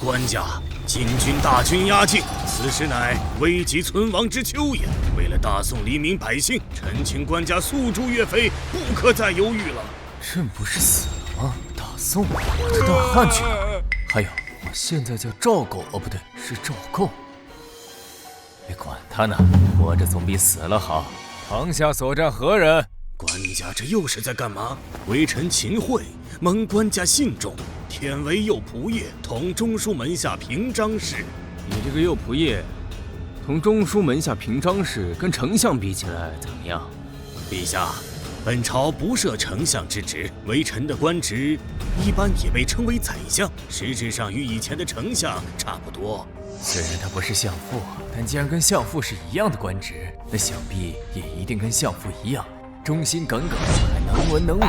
官家，金军大军压境，此时乃危急存亡之秋也。为了大宋黎民百姓，臣请官家速助岳飞，不可再犹豫了。朕不是死了吗？大宋，我的大汉去哪？还有，我现在叫赵构，哦不对，是赵构。别管他呢，活着总比死了好。堂下所站何人？官家这又是在干嘛？微臣秦桧，蒙官家信重，天为右仆射，同中书门下平章事。你这个右仆射，同中书门下平章事跟丞相比起来怎么样？陛下，本朝不设丞相之职，微臣的官职一般也被称为宰相，实质上与以前的丞相差不多。虽然他不是相父，但既然跟相父是一样的官职，那想必也一定跟相父一样忠心耿耿，还能文能武。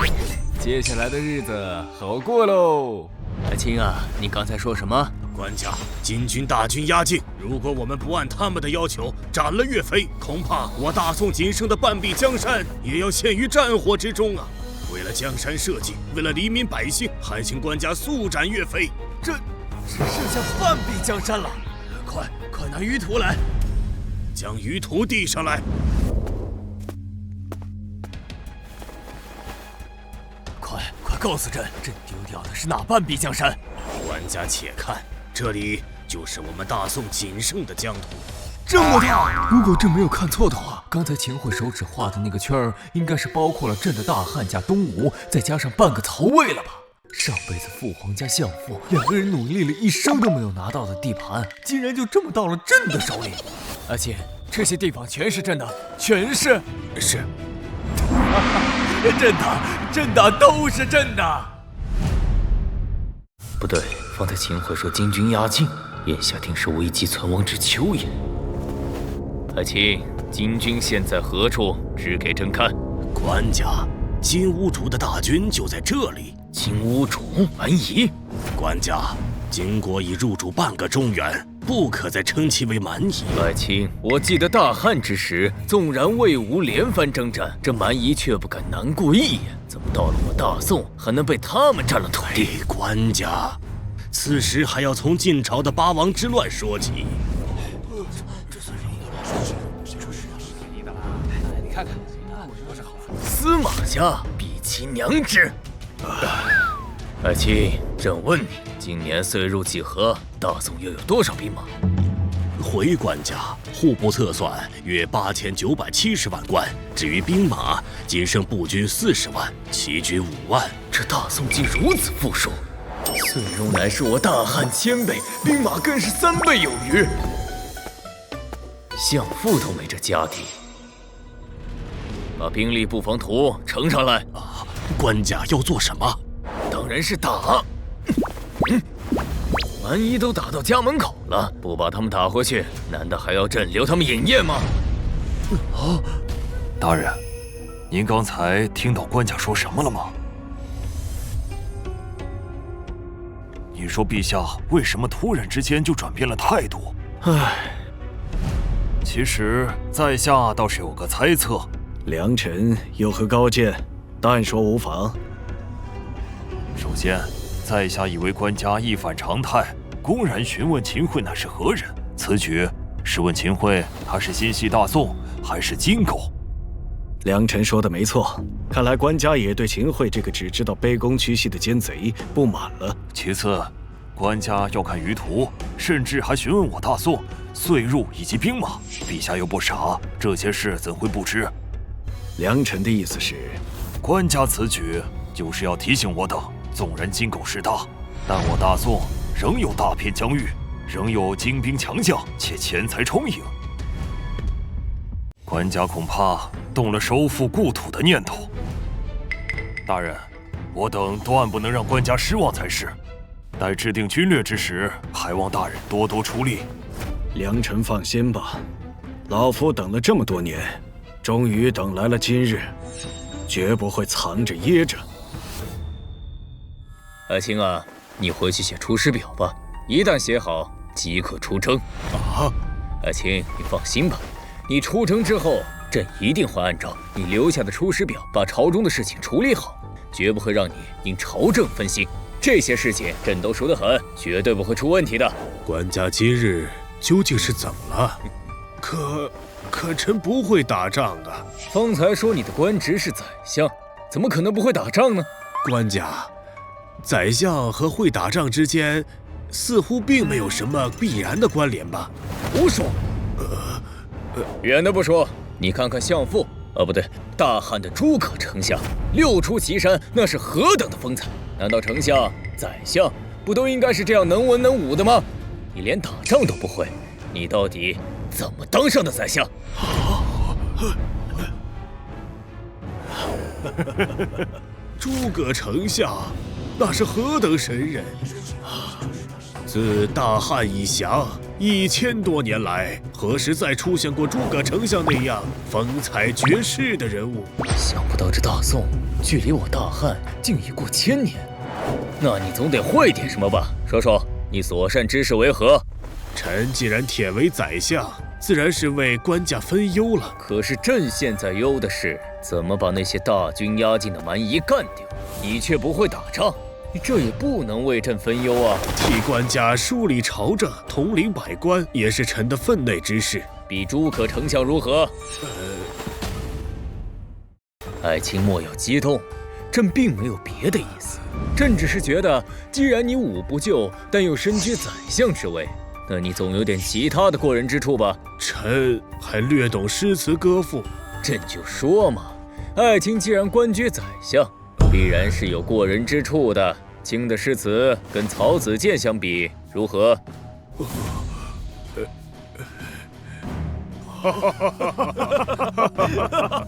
接下来的日子好过喽。阿青啊，你刚才说什么？官家，金军大军压境，如果我们不按他们的要求斩了岳飞，恐怕我大宋仅剩的半壁江山也要陷于战火之中啊！为了江山社稷，为了黎民百姓，还请官家速斩岳飞。这只剩下半壁江山了，快拿舆图来，将舆图递上来。快告诉朕，朕丢掉的是哪半壁江山？官家且看，这里就是我们大宋仅剩的疆土。这么大！如果朕没有看错的话，刚才秦桧手指画的那个圈儿，应该是包括了朕的大汉加东吴，再加上半个曹魏了吧？上辈子父皇加相父两个人努力了一生都没有拿到的地盘，竟然就这么到了朕的手里。而且这些地方全是朕的，全是。是。朕的都是朕的。不对，方才秦桧说金军压境，眼下定是危急存亡之秋也。阿青，金军现在何处？指给朕看。官家，金兀术的大军就在这里。金兀术蛮夷，官家，金国已入主半个中原，不可再称其为蛮夷。爱卿，我记得大汉之时，纵然魏吴连番征战，这蛮夷却不敢南过一眼。怎么到了我大宋，还能被他们占了土地？官家，此时还要从晋朝的八王之乱说起。你看看，司马家比其娘之。爱卿，朕问你，今年岁入几何？大宋又有多少兵马？回官家，户部测算约8970万贯。至于兵马，仅剩步军40万，骑军5万。这大宋竟如此富庶，岁入乃是我大汉1000倍，兵马更是3倍有余。相父都没这家底，把兵力布防图呈上来。啊，官家要做什么？当然是打。蛮夷都打到家门口了，不把他们打回去，难道还要朕留他们饮宴吗？大人，您刚才听到官家说什么了吗？你说陛下为什么突然之间就转变了态度？其实在下倒是有个猜测。良臣有何高见？但说无妨。首先，在下以为官家一反常态，公然询问秦桧乃是何人。此举是问秦桧他是心系大宋还是金狗。良臣说的没错，看来官家也对秦桧这个只知道卑躬屈膝的奸贼不满了。其次，官家要看舆图，甚至还询问我大宋岁入以及兵马。陛下又不傻，这些事怎会不知？良臣的意思是，官家此举就是要提醒我等，纵然金狗势大，但我大宋仍有大片疆域，仍有精兵强将，且钱财充盈。官家恐怕动了收复故土的念头。大人，我等断不能让官家失望才是。待制定军略之时，还望大人多多出力。良臣放心吧，老夫等了这么多年，终于等来了今日，绝不会藏着掖着。爱卿啊，你回去写出师表吧，一旦写好，即可出征。啊，爱卿，你放心吧，你出征之后，朕一定会按照你留下的出师表，把朝中的事情处理好，绝不会让你因朝政分心。这些事情朕都熟得很，绝对不会出问题的。官家今日究竟是怎么了？可臣不会打仗啊！方才说你的官职是宰相，怎么可能不会打仗呢？官家，宰相和会打仗之间，似乎并没有什么必然的关联吧？胡说！远的不说，你看看相父，不对，大汉的诸葛丞相，六出祁山，那是何等的风采！难道丞相、宰相不都应该是这样能文能武的吗？你连打仗都不会，你到底怎么当上的宰相？诸葛丞相，那是何等神人！自大汉以降1000多年来，何时再出现过诸葛丞相那样风采绝世的人物？想不到这大宋距离我大汉竟已过1000年，那你总得会点什么吧？说说你所善之事为何？臣既然忝为宰相，自然是为官家分忧了。可是朕现在忧的是怎么把那些大军压境的蛮夷干掉，你却不会打仗，这也不能为朕分忧啊！替官家梳理朝政，统领百官，也是臣的分内之事。比诸葛丞相如何？爱卿莫要激动，朕并没有别的意思，朕只是觉得，既然你武不就，但又身居宰相之位，那你总有点其他的过人之处吧？臣还略懂诗词歌赋。朕就说嘛，爱卿既然官居宰相，必然是有过人之处的。卿的诗词跟曹子建相比如何？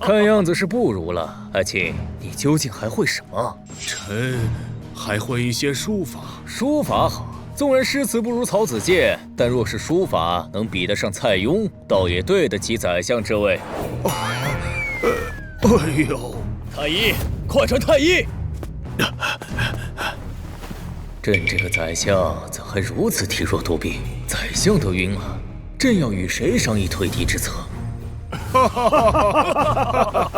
看样子是不如了。爱卿，你究竟还会什么？臣还会一些书法。书法好，纵然诗词不如曹子建，但若是书法能比得上蔡邕，倒也对得起宰相之位。哎呦！太医，快传太医！朕这个宰相怎还如此体弱多病？宰相都晕了，朕要与谁商议退敌之策？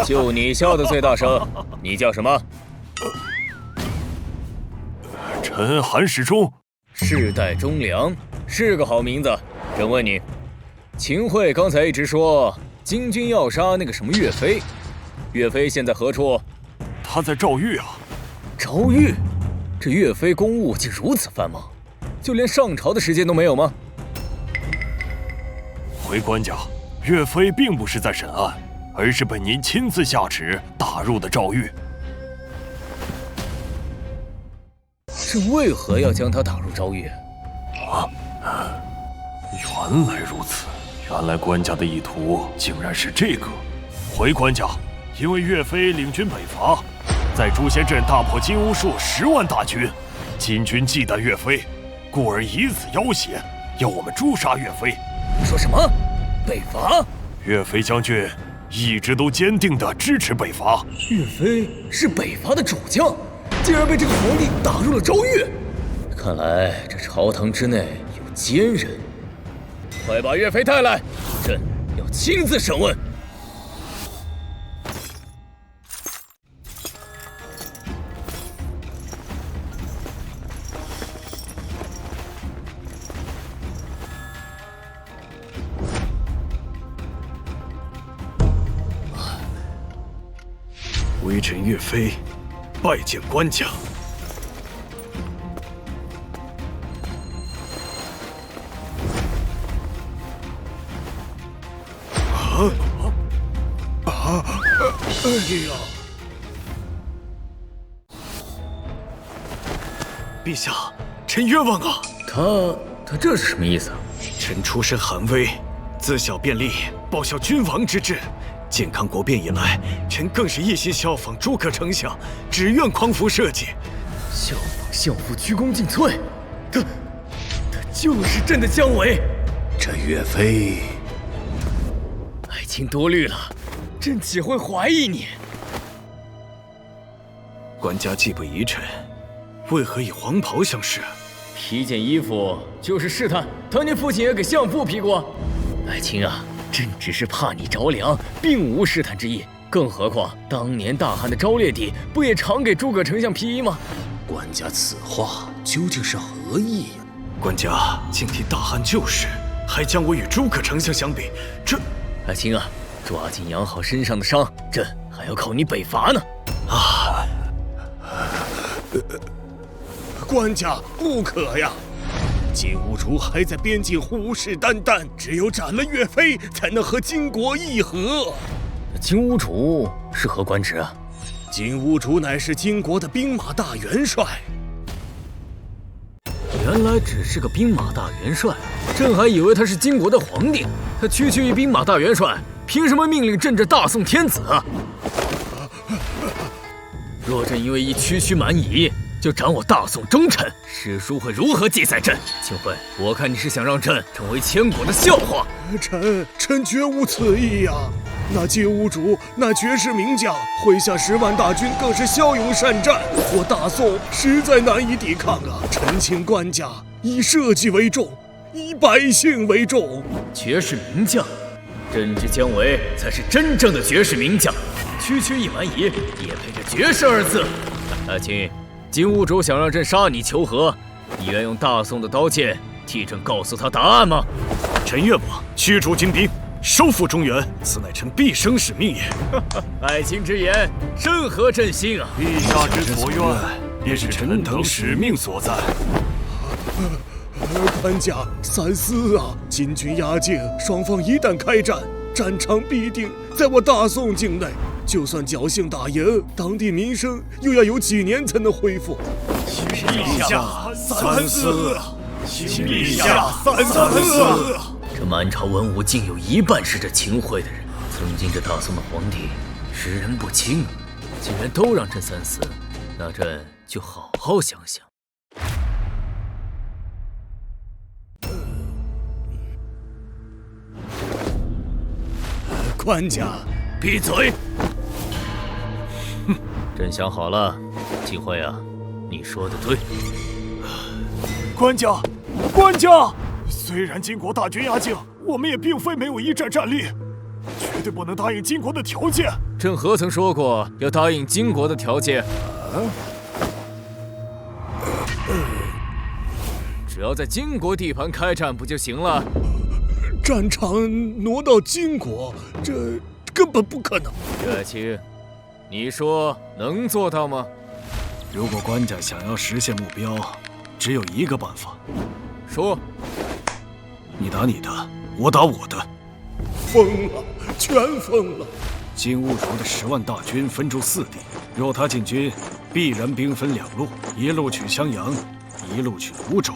就你笑得最大声，你叫什么？臣韩世忠。世代忠良是个好名字。朕问你，秦桧刚才一直说金军要杀那个什么岳飞，岳飞现在何处？他在赵狱啊。赵狱？这岳飞公务竟如此繁忙，就连上朝的时间都没有吗？回官家，岳飞并不是在审案，而是被您亲自下旨打入的赵狱。是为何要将他打入赵狱？原来如此，原来官家的意图竟然是这个。回官家，因为岳飞领军北伐，在朱仙镇大破金兀术10万大军，金军忌惮岳飞，故而以此要挟，要我们诛杀岳飞。说什么？北伐？岳飞将军一直都坚定地支持北伐。岳飞是北伐的主将，竟然被这个皇帝打入了赵狱。看来这朝堂之内有奸人。快把岳飞带来，朕要亲自审问。微臣岳飞拜见官家。哎呀！陛下，臣冤枉啊！他这是什么意思啊？臣出身寒微，自小便立报效君王之志。建康国变以来，臣更是一心效仿诸葛丞相，只愿匡扶社稷。效仿相父，鞠躬尽瘁。他就是朕的姜维。这岳飞，爱卿多虑了，朕岂会怀疑你？官家既不疑臣，为何以黄袍相示？披件衣服就是试探，当年父亲也给相父披过。爱卿啊，朕只是怕你着凉，并无试探之意。更何况当年大汉的昭烈帝不也常给诸葛丞相披衣吗？官家此话究竟是何意呀？官家竟替大汉救时，还将我与诸葛丞相相比，这……爱卿啊，抓紧养好身上的伤，朕还要靠你北伐呢。啊！官家不可呀！金兀术还在边境虎视眈眈，只有斩了岳飞，才能和金国议和。金兀术是何官职啊？金兀术乃是金国的兵马大元帅。原来只是个兵马大元帅，朕还以为他是金国的皇帝。他区区一兵马大元帅，凭什么命令朕这大宋天子啊？若朕因为一区蛮夷就斩我大宋忠臣，史书会如何记载朕？秦桧，我看你是想让朕成为千古的笑话。臣绝无此意呀！那金兀术那绝世名将，麾下10万大军更是骁勇善战，我大宋实在难以抵抗啊！臣请官家以社稷为重，以百姓为重。绝世名将，朕之姜维才是真正的绝世名将，区一蛮夷也配着绝世2字。爱卿，金兀术想让朕杀你求和，你愿用大宋的刀剑替朕告诉他答案吗？臣愿往驱逐金兵，收复中原，此乃臣毕生使命也。爱卿之言深合朕心啊！陛下之所愿，便是臣等使命所在。官家三思啊！金军压境，双方一旦开战，战场必定在我大宋境内。就算侥幸打赢，当地民生又要有几年才能恢复？陛下三思！请陛下三思！这满朝文武竟有一半是这秦桧的人，曾经这大宋的皇帝识人不清啊！既然都让朕三思，那朕就好好想想。官家，闭嘴！哼，朕想好了，秦桧啊，你说的对。官家，官家，虽然金国大军压境，我们也并非没有一战战力，绝对不能答应金国的条件。朕何曾说过要答应金国的条件？只要在金国地盘开战不就行了？战场挪到金国，这根本不可能。岳爱卿，你说能做到吗？如果官家想要实现目标，只有一个办法。说。你打你的，我打我的。疯了，全疯了！金兀术的10万大军分驻4地，若他进军，必然兵分2路，一路取襄阳，一路取泸州。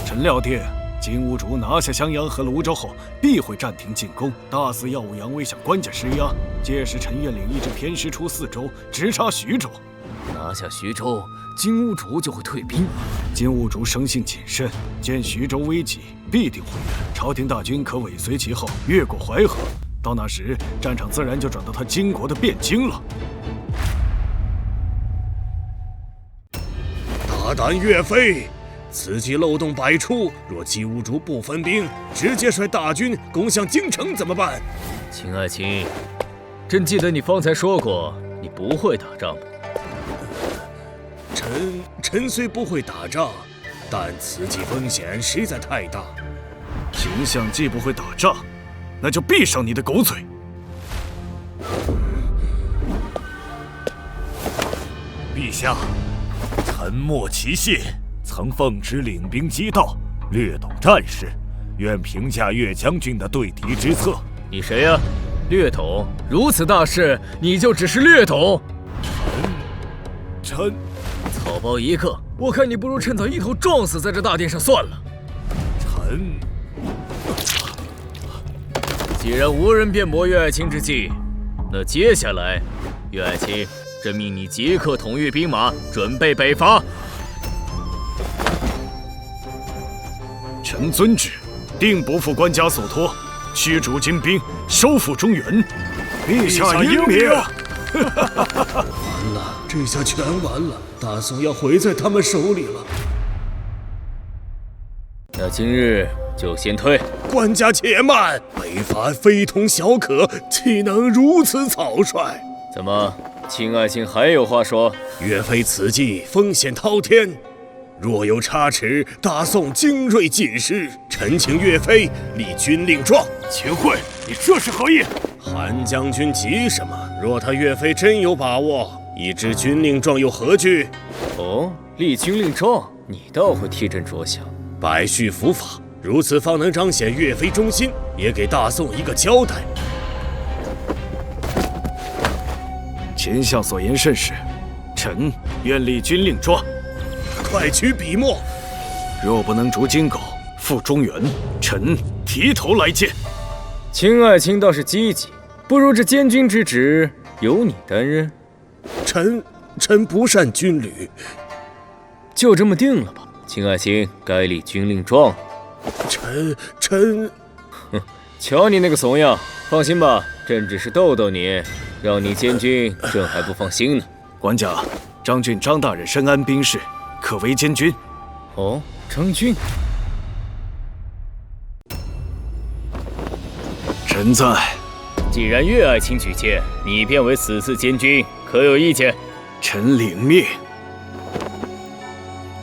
臣料定，金兀术拿下襄阳和泸州后，必会暂停进攻，大肆耀武扬威向官家施压。届时，臣愿领一支偏师出4州，直插徐州。拿下徐州，金兀术就会退兵。金兀术生性谨慎，见徐州危急，必定回援。朝廷大军可尾随其后，越过淮河。到那时，战场自然就转到他金国的汴京了。大胆岳飞！此计漏洞百出，若金兀术不分兵，直接率大军攻向京城怎么办？秦爱卿，朕记得你方才说过，你不会打仗的。臣虽不会打仗，但此计风险实在太大。丞相既不会打仗，那就闭上你的狗嘴！陛下，臣莫其谢，曾奉旨领兵击盗，略懂战事，愿评价岳将军的对敌之策。你谁呀？略懂？如此大事，你就只是略懂？臣草包一个，我看你不如趁早一头撞死在这大殿上算了。臣既然无人辩驳岳爱卿之计，那接下来，岳爱卿，朕命你即刻统御兵马，准备北伐。臣遵旨，定不负官家所托，驱逐金兵，收复中原。陛下英明！完了，这下全完了，大宋要毁在他们手里了。那今日就先退。官家且慢，北伐非同小可，岂能如此草率？怎么，秦爱卿还有话说。岳飞此计风险滔天，若有差池，大宋精锐尽失。臣请岳飞立军令状。秦桧，你这是何意？韩将军急什么？若他岳飞真有把握，一支军令状又何惧？哦，立军令状，你倒会替朕着想。百序伏法，如此方能彰显岳飞忠心，也给大宋一个交代。秦相所言甚是，臣愿立军令状。快取笔墨。若不能逐金狗，赴中原，臣提头来见。秦爱卿倒是积极，不如这监军之职由你担任。臣不善军旅。就这么定了吧。秦爱卿该立军令状。臣，哼，瞧你那个怂样。放心吧，朕只是逗逗你，让你监军，朕还不放心呢。管家，张俊张大人深谙兵事，可为监军。哦，张俊。臣在。既然岳爱卿举荐，你便为此次监军，可有意见？臣领命。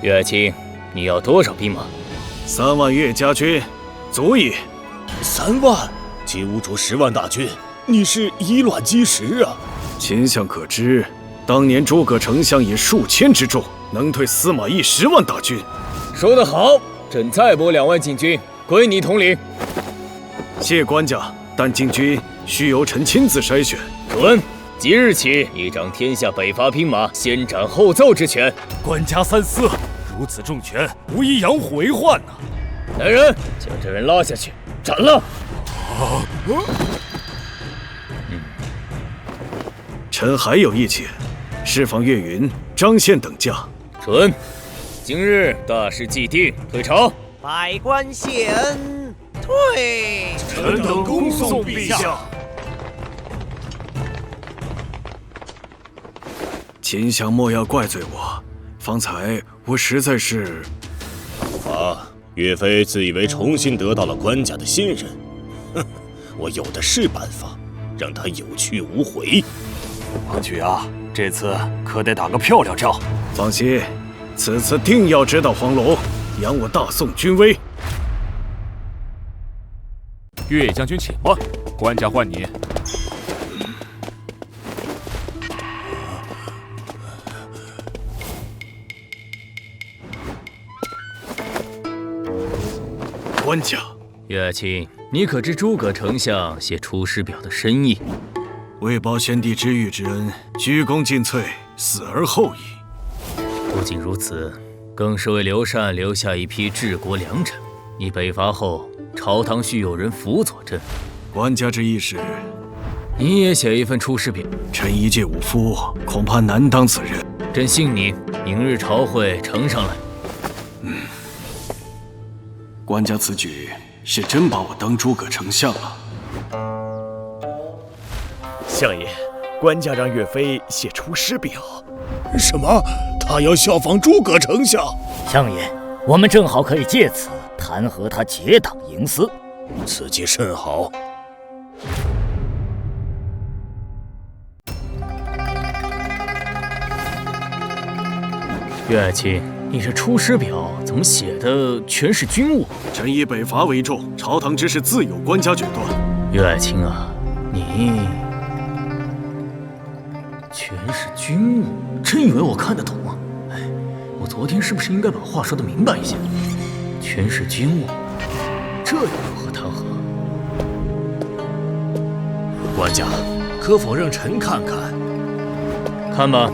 岳爱卿，你要多少兵马？3万岳家军，足矣。3万？金兀术10万大军，你是以卵击石啊！秦相可知，当年诸葛丞相以数千之众，能退司马懿10万大军。说得好，朕再拨2万禁军，归你统领。谢官家，但禁军须由臣亲自筛选。准。即日起，你掌天下北伐兵马先斩后奏之权。官家三思，如此重权，无疑养虎为患呐。来人，将这人拉下去，斩了。臣还有意见，释放岳云、张宪等将。准。今日大事既定，退朝。百官谢恩，退。臣等恭送陛下。秦相莫要怪罪我，方才我实在是……岳飞自以为重新得到了官家的信任，哼，我有的是办法，让他有去无回。王举啊，这次可得打个漂亮仗。放心，此次定要直捣黄龙，扬我大宋军威。岳将军，请吧，官家唤你。官家，岳爱卿，你可知诸葛丞相写《出师表》的深意？为报先帝知遇之恩，鞠躬尽瘁，死而后已。不仅如此，更是为刘禅留下一批治国良臣。你北伐后，朝堂需有人辅佐朕。官家之意是？你也写一份《出师表》。臣一介武夫，恐怕难当此任。朕信你，明日朝会呈上来。官家此举是真把我当诸葛丞相了。相爷，官家让岳飞写《出师表》。什么？他要效仿诸葛丞相？相爷，我们正好可以借此弹劾他结党营私。此计甚好。岳爱卿，你这《出师表》怎么写的全是军务？臣以北伐为重，朝堂之事自有官家决断。岳爱卿啊，你全是军务，真以为我看得懂啊？哎，我昨天是不是应该把话说得明白一些？全是军务，这又如何谈和？官家，可否让臣看看？看吧。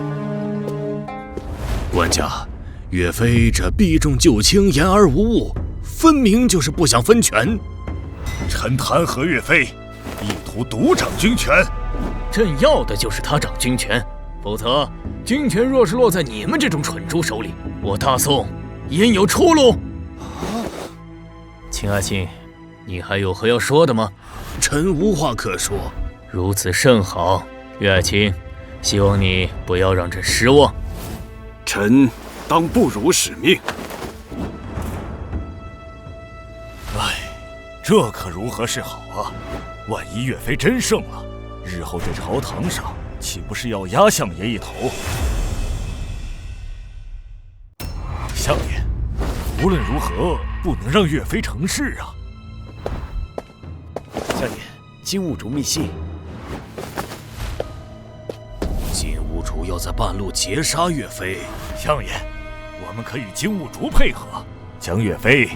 官家，岳飞这避重就轻，言而无物，分明就是不想分权。臣弹劾岳飞，意图独掌军权。朕要的就是他掌军权，否则军权若是落在你们这种蠢猪手里，我大宋焉有出路？秦爱卿，你还有何要说的吗？臣无话可说。如此甚好，岳爱卿，希望你不要让朕失望。臣当不辱使命。唉，这可如何是好啊？万一岳飞真胜了，日后这朝堂上岂不是要压相爷一头？相爷，无论如何不能让岳飞成事啊！相爷，金兀术密信。金兀术要在半路截杀岳飞。相爷，我们可与金兀术配合，将岳飞。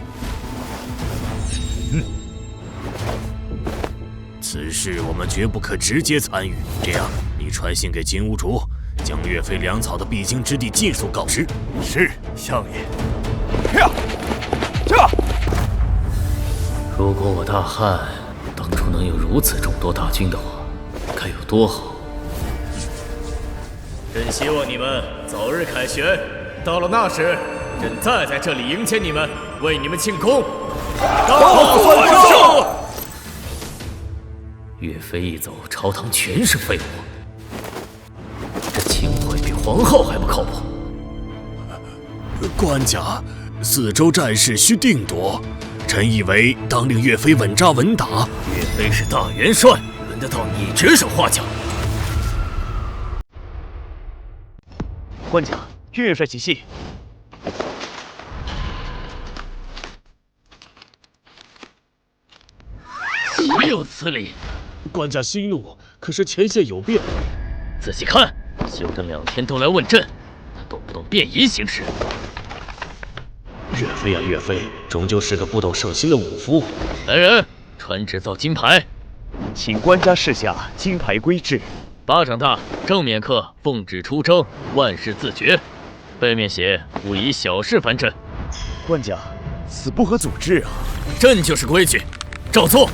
此事我们绝不可直接参与。这样，你传信给金兀术，将岳飞粮草的必经之地尽数告知。是，相爷。如果我大汉当初能有如此众多大军的话，该有多好！朕希望你们早日凯旋，到了那时，朕再在这里迎接你们，为你们庆功。高算胜！岳飞一走，朝堂全是废物。这秦桧比黄皓还不靠谱。官家，四周战事需定夺。臣以为当令岳飞稳扎稳打。岳飞是大元帅，轮得到你指手画脚？官家，岳元帅起信。岂有此理！官家息怒，可是前线有变。仔细看，休整2天都来问朕，他动不动便衣行事。岳飞啊，岳飞，终究是个不懂圣心的武夫。来人，传旨造金牌。请官家示下金牌规制。巴掌大，正面刻“奉旨出征，万事自决”，背面写“勿以小事烦朕”。官家，此不合祖制啊！朕就是规矩，照做。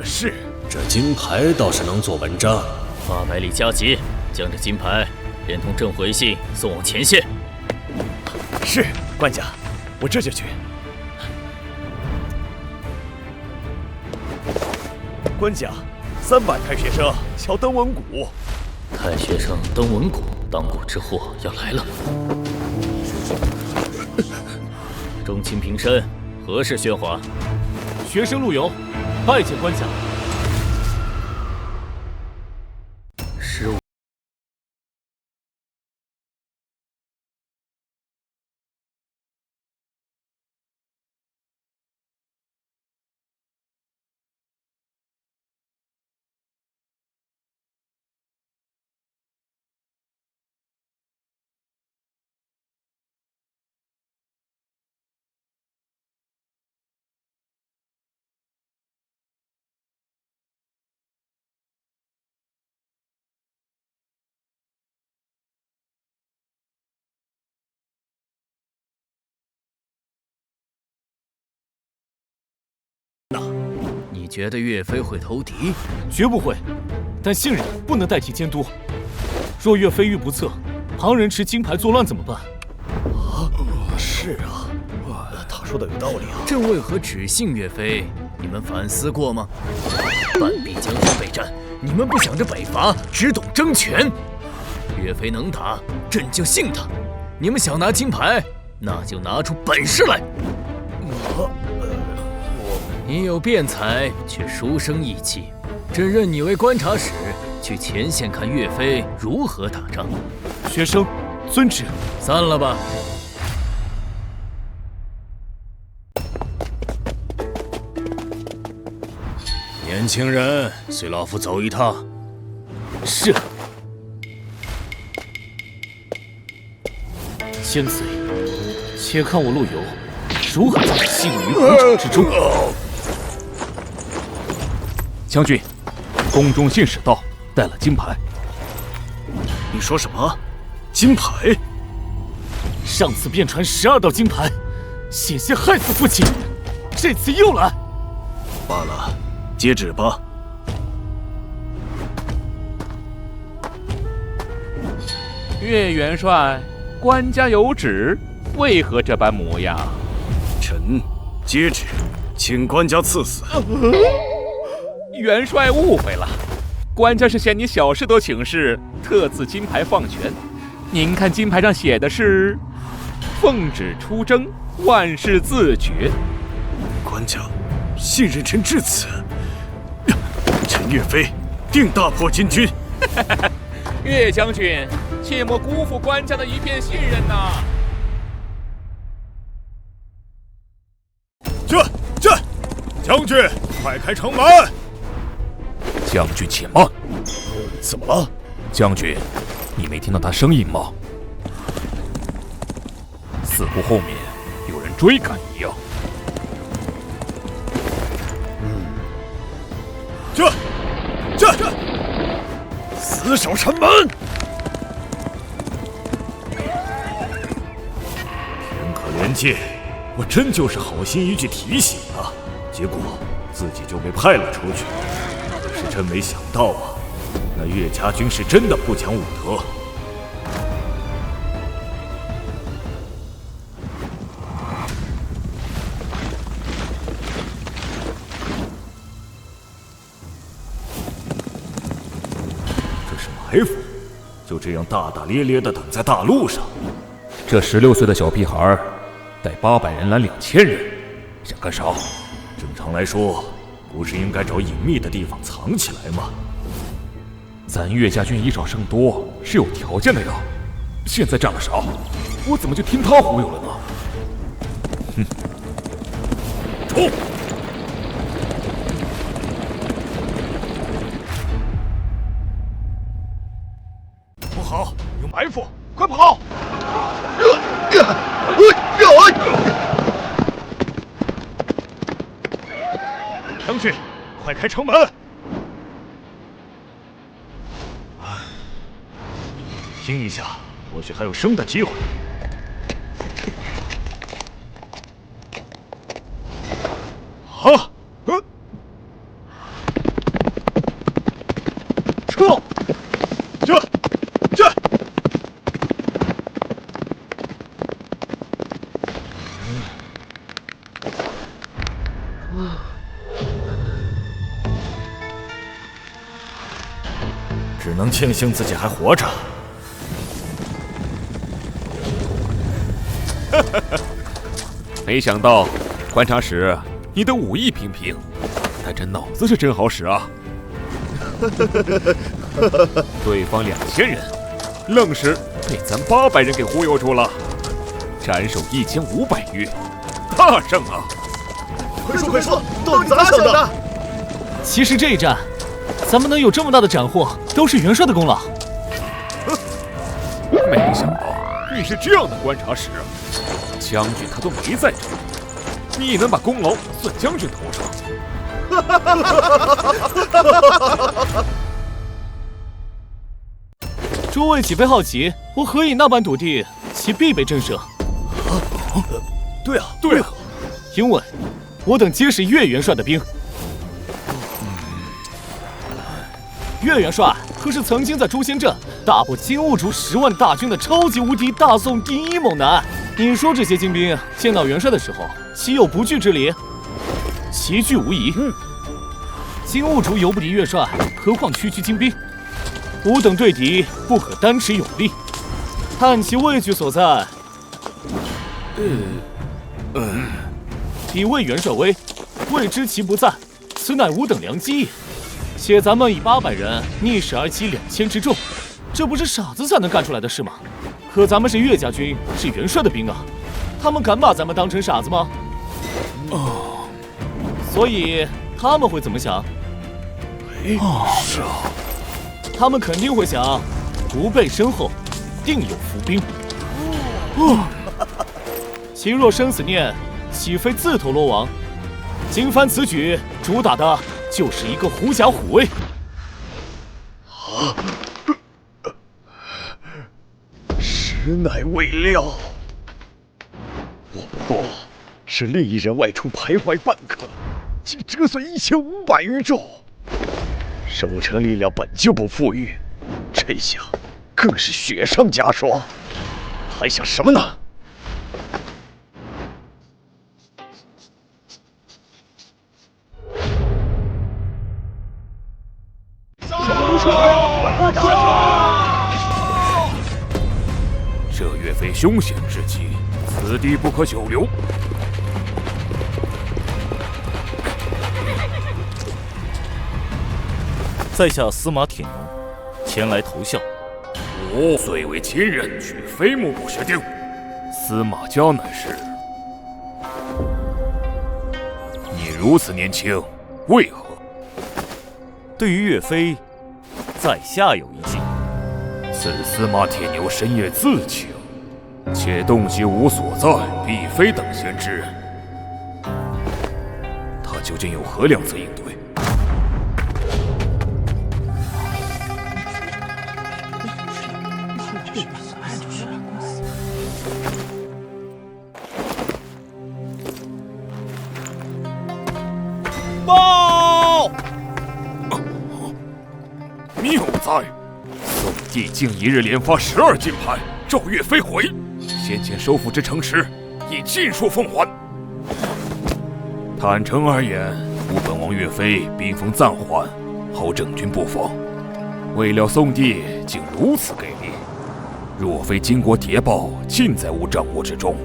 是。这金牌倒是能做文章。800里加急，将这金牌连同朕回信送往前线。是，官家，我这就去。官家，300太学生敲登闻鼓。太学生登闻鼓，当鼓之祸要来了。中卿平身，何事喧哗？学生陆游，拜见官家。你觉得岳飞会投敌？绝不会，但信任不能代替监督。若岳飞遇不测，旁人持金牌作乱怎么办？是啊，他说的有道理啊。朕为何只信岳飞？你们反思过吗？半壁江山备战，你们不想着北伐，只懂争权。岳飞能打，朕就信他。你们想拿金牌，那就拿出本事来。你有辩才，却书生意气。朕任你为观察使，去前线看岳飞如何打仗。学生遵旨。散了吧。年轻人，随老夫走一趟。是。先贼，且看我陆游如何将你陷于虎口之中。将军，宫中信使到，带了金牌。你说什么？金牌？上次便传12道金牌，险些害死父亲，这次又来。罢了，接旨吧。岳元帅，官家有旨，为何这般模样？臣接旨，请官家赐死。元帅误会了，官家是嫌你小事都请示，特赐金牌放权。您看金牌上写的是“奉旨出征，万事自决”。官家信任臣至此，臣岳飞定大破金军。岳将军，切莫辜负官家的一片信任呐！将军，快开城门！将军且慢。怎么了？将军，你没听到他声音吗？似乎后面有人追赶一样。这，死守城门！天可怜见，我真就是好心一句提醒啊，结果自己就被派了出去。可是真没想到啊，那岳家军是真的不讲武德。埋伏，就这样大大咧咧地等在大路上。这16岁的小屁孩带800人拦2000人，想干啥？正常来说，不是应该找隐秘的地方藏起来吗？咱岳家军以少胜多是有条件的呀。现在干了啥？我怎么就听他忽悠了呢？哼！冲！不好，有埋伏，快跑！将军，快开城门！拼一下，或许还有生的机会。好，撤！这！只能庆幸自己还活着。没想到，观察使，你的武艺平平，但这脑子是真好使啊！对方2000人，愣是被咱800人给忽悠住了，斩首1500余，大胜啊！快说，到底咋想的？其实这一战，咱们能有这么大的斩获，都是元帅的功劳。没想到你是这样的观察使，将军他都没在这儿，你也能把功劳算将军头上。诸位岂非好奇，我何以那般笃定其必被震慑？对啊，因为我等皆是岳元帅的兵。岳元帅可是曾经在诛仙阵大破金兀术10万大军的超级无敌大宋第一猛男。你说这些精兵见到元帅的时候，岂有不惧之理？齐聚无疑。金兀术犹不敌岳帅，何况区精兵？吾等对敌不可单持勇力，看其畏惧所在。以魏元帅威，未知其不在，此乃吾等良机也。且咱们以800人逆势而击2000之众，这不是傻子才能干出来的事吗？可咱们是岳家军，是元帅的兵啊，他们敢把咱们当成傻子吗？所以他们会怎么想？是啊，他们肯定会想，吾辈身后定有伏兵。其若生死念，岂非自投罗网？今番此举，主打的就是一个狐假虎威。实乃未料，我不过是另一人外出徘徊半刻，竟折损1500余众。守城力量本就不富裕，这下更是雪上加霜。还想什么呢？这岳飞凶险之极，此地不可久留。在下司马铁农，前来投效，武虽为亲人，却非目不识丁。司马家乃是……你如此年轻，为何？对于岳飞，在下有一计。此司马铁牛深夜自请，且洞悉吾所在，必非等闲之人。他究竟有何良策应对？报！谬哉！宋帝竟一日连发12金牌，召岳飞回。先前收复之城池，已尽数奉还。坦诚而言，吾本王岳飞兵锋暂缓，后整军布防。未料宋帝竟如此给力，若非经过谍报尽在吾掌握之中，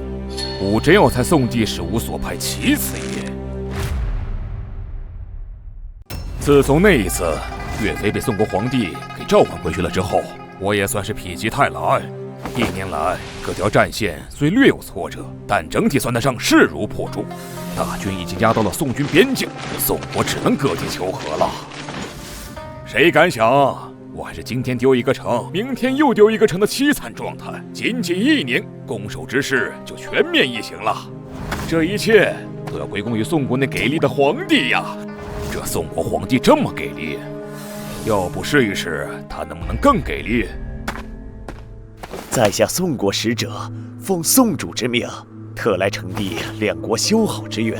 吾真要猜宋帝是吾所派奇此也。自从那一次岳飞被宋国皇帝给召唤回去了之后，我也算是否极泰来。1年来，各条战线虽略有挫折，但整体算得上势如破竹。大军已经压到了宋军边境，宋国只能割地求和了。谁敢想，我还是今天丢一个城，明天又丢一个城的凄惨状态。仅仅1年，攻守之势就全面异形了。这一切都要归功于宋国那给力的皇帝呀！这宋国皇帝这么给力，要不试一试他能不能更给力？在下宋国使者，奉宋主之命，特来呈递两国修好之愿。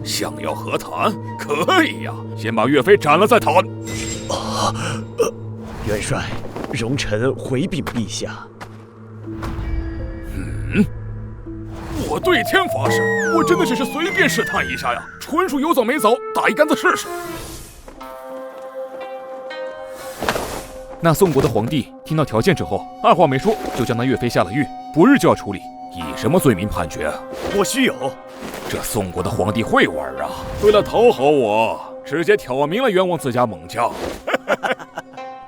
想要和谈，可以呀，先把岳飞斩了再谈。元帅，容臣回禀陛下。我对天发誓，我真的只是随便试探一下呀，纯属有走没走，打一竿子试试。那宋国的皇帝听到条件之后，二话没说就将那岳飞下了狱，不日就要处理。以什么罪名判决？我须有。这宋国的皇帝会玩啊！为了讨好我，直接挑明了冤枉自家猛将。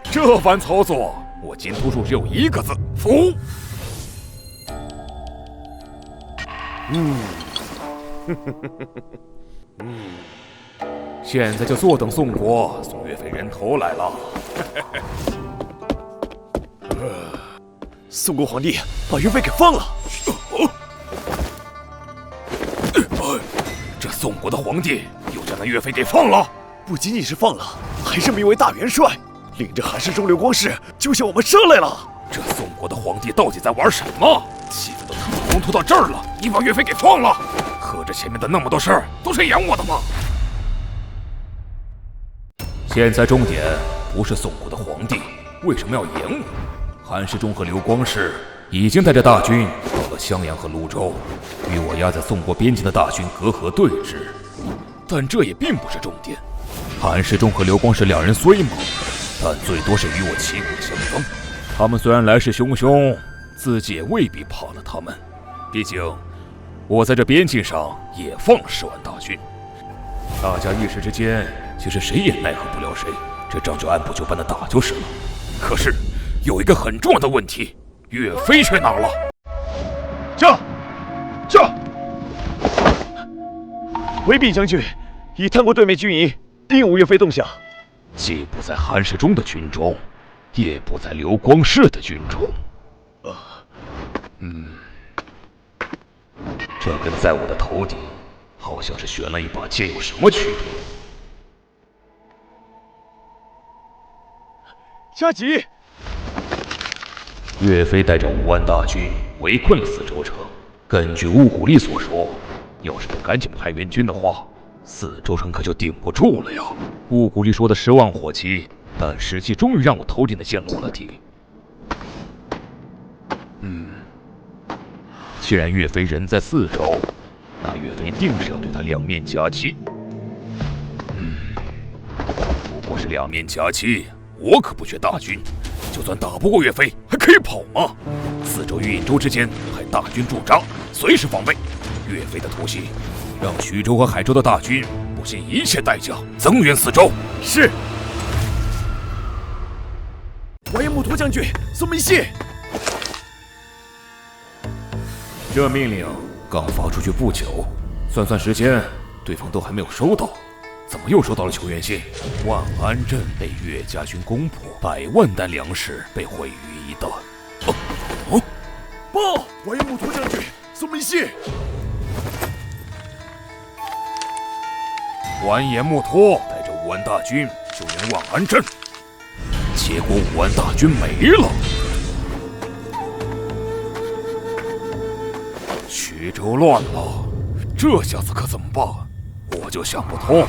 这番操作，我金图书只有一个字：服。现在就坐等宋国送岳飞人头来了。宋国皇帝把岳飞给放了。这宋国的皇帝又将那岳飞给放了。不仅仅是放了，还是名为大元帅，领着韩世忠、刘光世就向我们射来了。这宋国的皇帝到底在玩什么？气氛都他妈冲突到这儿了，你把岳飞给放了，合着前面的那么多事儿都是演我的吗？现在重点不是宋国的皇帝为什么要演我，韩世忠和刘光世已经带着大军到了襄阳和泸州，与我压在宋国边境的大军隔河对峙。但这也并不是重点，韩世忠和刘光世两人虽猛，但最多是与我旗鼓相当。他们虽然来势汹汹，自己也未必怕了他们。毕竟我在这边境上也放了10万大军，大家一时之间其实谁也奈何不了谁，这仗就按部就班的打就是了。可是有一个很重要的问题，岳飞去哪儿了？驾！回禀将军，已探过对面军营，并无岳飞动向。既不在韩世忠的军中，也不在刘光世的军中。这跟在我的头顶，好像是悬了一把剑，有什么区别？加急！岳飞带着5万大军围困了4州城。根据乌古力所说，要是不赶紧派援军的话，4州城可就顶不住了呀。乌古力说的10万火急，但实际终于让我头顶的剑落了地。既然岳飞人在4州，那岳飞定是要对他两面夹击。不过是两面夹击，我可不缺大军，就算打不过岳飞，还可以跑吗？4州与颍州之间派大军驻扎，随时防备。岳飞的突袭，让徐州和海州的大军不惜一切代价增援4州。是。完颜木陀将军，送密信。这命令刚发出去不久，算时间，对方都还没有收到，怎么又收到了求援信？万安镇被岳家军攻破，100万担粮食被毁于一旦。报，完颜木陀将军，送密信。完颜木陀带着5万大军救援万安镇，结果5万大军没了。徐州乱了，这下子可怎么办？我就想不通，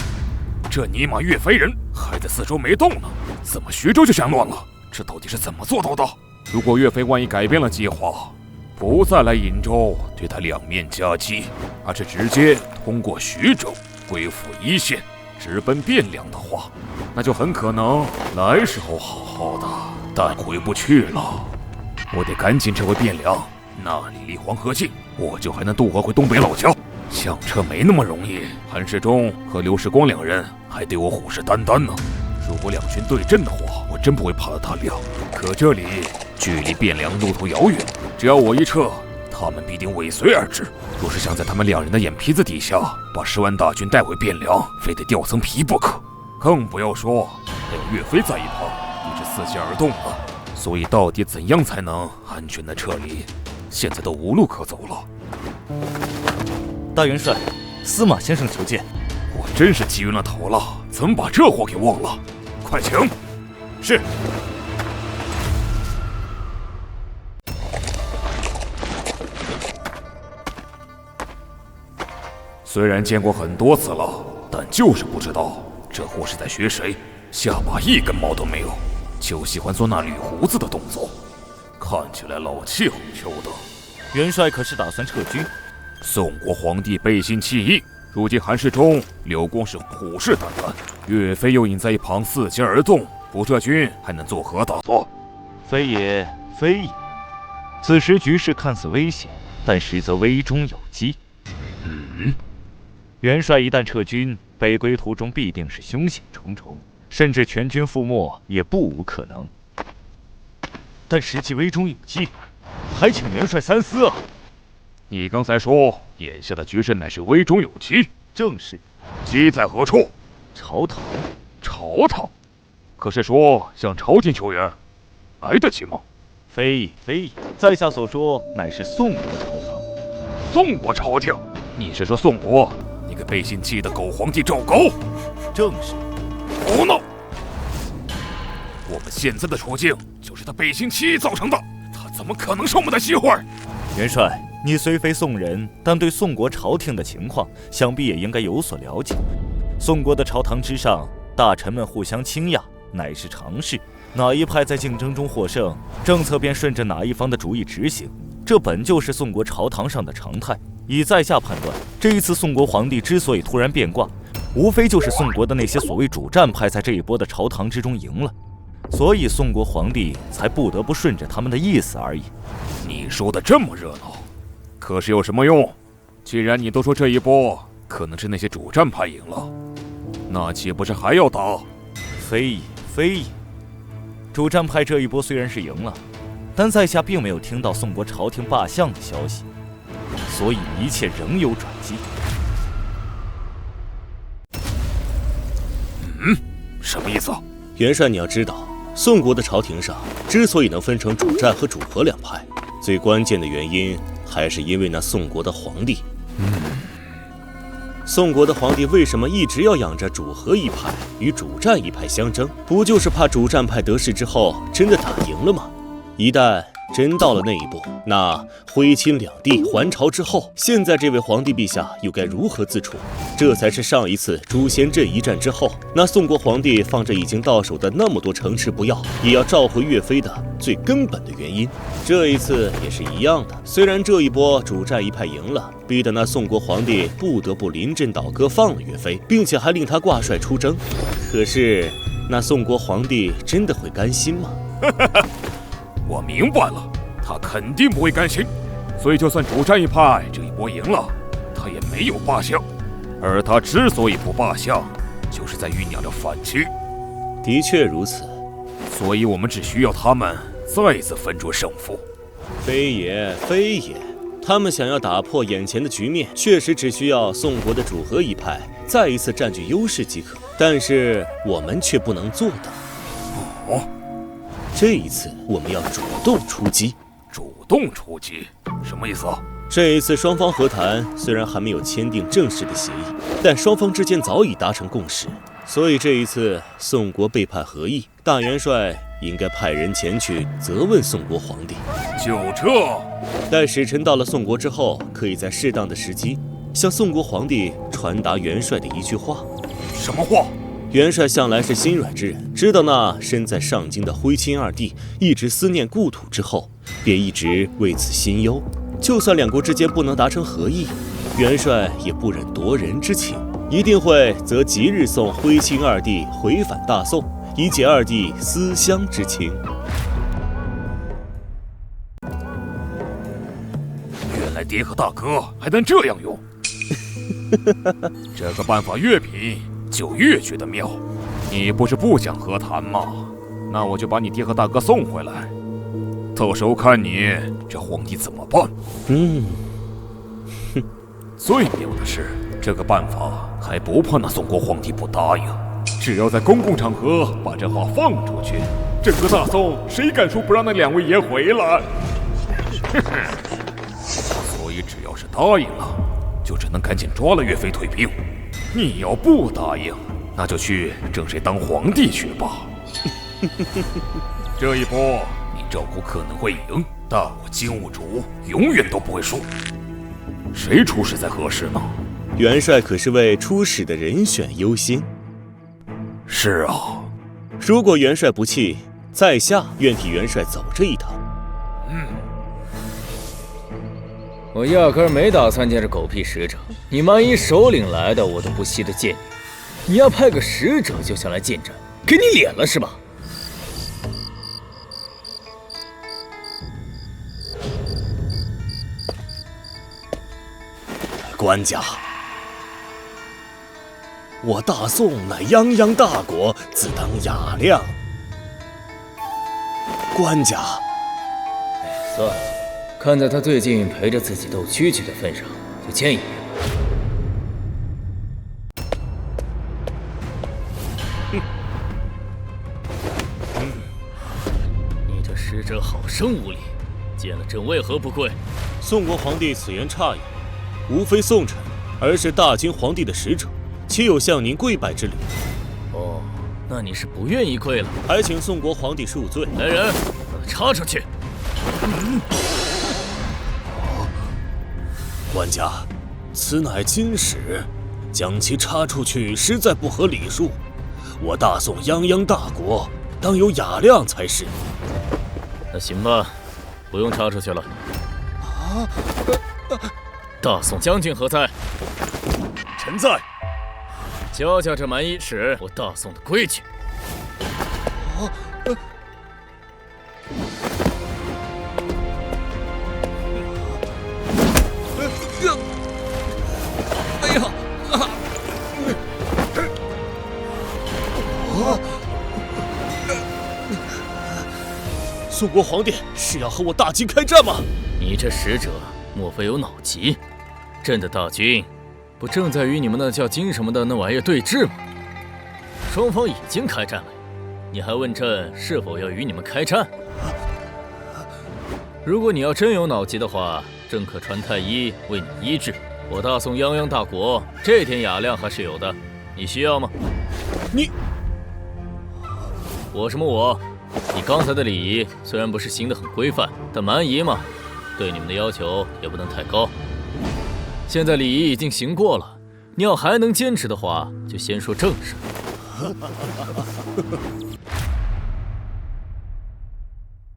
这尼玛岳飞人还在四周没动呢，怎么徐州就想乱了？这到底是怎么做到的？如果岳飞万一改变了计划，不再来颍州对他两面夹击，而是直接通过徐州归附一线，直奔汴梁的话，那就很可能来时候好好的，但回不去了。我得赶紧撤回汴梁，那里离黄河近，我就还能渡河回东北老家。抢车没那么容易，韩世忠和刘世光两人还对我虎视眈眈呢。如果两军对阵的话，我真不会怕了他俩。可这里距离汴梁路途遥远，只要我一撤，他们必定尾随而至。若是想在他们两人的眼皮子底下把10万大军带回汴梁，非得掉层皮不可。更不要说还有岳飞在一旁，一直伺机而动了。所以到底怎样才能安全的撤离，现在都无路可走了。大元帅，司马先生求见。我真是急晕了头了，怎么把这货给忘了？快请。是。虽然见过很多次了，但就是不知道这货是在学谁，下巴一根毛都没有，就喜欢做那捋胡子的动作，看起来老气横秋的。元帅可是打算撤军？宋国皇帝背信弃义，如今韩世忠、刘公是虎视眈眈，岳飞又隐在一旁伺机而动，不撤军还能作何打算？非也，非也。此时局势看似危险，但实则危中有机。元帅一旦撤军，北归途中必定是凶险重重，甚至全军覆没也不无可能。但时机危中有机，还请元帅三思啊！你刚才说眼下的局势乃是危中有机，正是。机在何处？朝堂。朝堂？可是说向朝廷求援，来得及吗？非也，非也。在下所说乃是宋国朝堂。宋国朝廷？你是说宋国那个背信弃义的狗皇帝赵高？正是。胡闹！我们现在的处境就是他背信弃义造成的，他怎么可能是我们的媳妇儿？元帅，你虽非宋人，但对宋国朝廷的情况，想必也应该有所了解。宋国的朝堂之上，大臣们互相倾轧，乃是常事。哪一派在竞争中获胜，政策便顺着哪一方的主意执行，这本就是宋国朝堂上的常态。以在下判断，这一次宋国皇帝之所以突然变卦，无非就是宋国的那些所谓主战派在这一波的朝堂之中赢了，所以宋国皇帝才不得不顺着他们的意思而已。你说的这么热闹，可是有什么用？既然你都说这一波可能是那些主战派赢了，那岂不是还要打？非也，非也。主战派这一波虽然是赢了，但在下并没有听到宋国朝廷罢相的消息，所以一切仍有转机。什么意思？元帅，你要知道，宋国的朝廷上之所以能分成主战和主和两派，最关键的原因还是因为那宋国的皇帝。宋国的皇帝为什么一直要养着主和一派与主战一派相争？不就是怕主战派得势之后真的打赢了吗？一旦真到了那一步，那挥亲两地还朝之后，现在这位皇帝陛下又该如何自处？这才是上一次诛仙阵一战之后，那宋国皇帝放着已经到手的那么多城池不要，也要召回岳飞的最根本的原因。这一次也是一样的，虽然这一波主战一派赢了，逼得那宋国皇帝不得不临阵倒戈放了岳飞，并且还令他挂帅出征，可是那宋国皇帝真的会甘心吗？我明白了，他肯定不会甘心，所以就算主战一派这一波赢了，他也没有罢相。而他之所以不罢相，就是在酝酿着反击。的确如此。所以我们只需要他们再次分出胜负。非也，非也。他们想要打破眼前的局面，确实只需要宋国的主和一派再一次占据优势即可。但是我们却不能做到。哦，这一次我们要主动出击。主动出击，什么意思啊？这一次双方和谈虽然还没有签订正式的协议，但双方之间早已达成共识。所以这一次宋国背叛和议，大元帅应该派人前去责问宋国皇帝。就这，待使臣到了宋国之后，可以在适当的时机向宋国皇帝传达元帅的一句话。什么话？元帅向来是心软之人，知道那身在上京的徽钦二帝一直思念故土之后，便一直为此心忧。就算两国之间不能达成和议，元帅也不忍夺人之情，一定会择吉日送徽钦二帝回返大宋，以解二帝思乡之情。原来爹和大哥还能这样用，这个办法越品就越觉得妙。你不是不想和谈吗？那我就把你爹和大哥送回来，到时候看你这皇帝怎么办。最妙的是，这个办法还不怕那宋国皇帝不答应，只要在公共场合把这话放出去，整个大宋谁敢说不让那两位爷回来？所以只要是答应了，就只能赶紧抓了岳飞退兵。你要不答应，那就去争谁当皇帝去吧。这一波你赵国可能会赢，但我金兀术永远都不会输。谁出使才合适呢？元帅可是为出使的人选优先。是啊，如果元帅不弃，在下愿替元帅走这一趟。我压根儿没打算见这狗屁使者，你万一首领来的，我都不稀得见你。你要派个使者就想来见朕，给你脸了是吧？官家，我大宋乃泱泱大国，自当雅量。官家，算了，看在他最近陪着自己斗蛐蛐的份上，就见一面吧。你这使者好生无礼，见了朕为何不跪？宋国皇帝此言差矣，无非宋臣，而是大金皇帝的使者，岂有向您跪拜之理？哦，那你是不愿意跪了？还请宋国皇帝恕罪。来人，把他插出去！官家，此乃金使，将其插出去实在不合礼数。我大宋泱泱大国，当有雅量才是。那行吧，不用插出去了。大宋将军何在？臣在。教教这蛮夷使我大宋的规矩。哎呀！宋国皇帝是要和我大金开战吗？你这使者莫非有脑疾？朕的大军不正在与你们那叫金什么的那玩意儿对峙吗？双方已经开战了，你还问朕是否要与你们开战？如果你要真有脑疾的话，朕可传太医为你医治。我大宋泱泱大国，这点雅量还是有的，你需要吗？我什么我？你刚才的礼仪虽然不是行得很规范，但蛮夷嘛，对你们的要求也不能太高。现在礼仪已经行过了，你要还能坚持的话，就先说正事。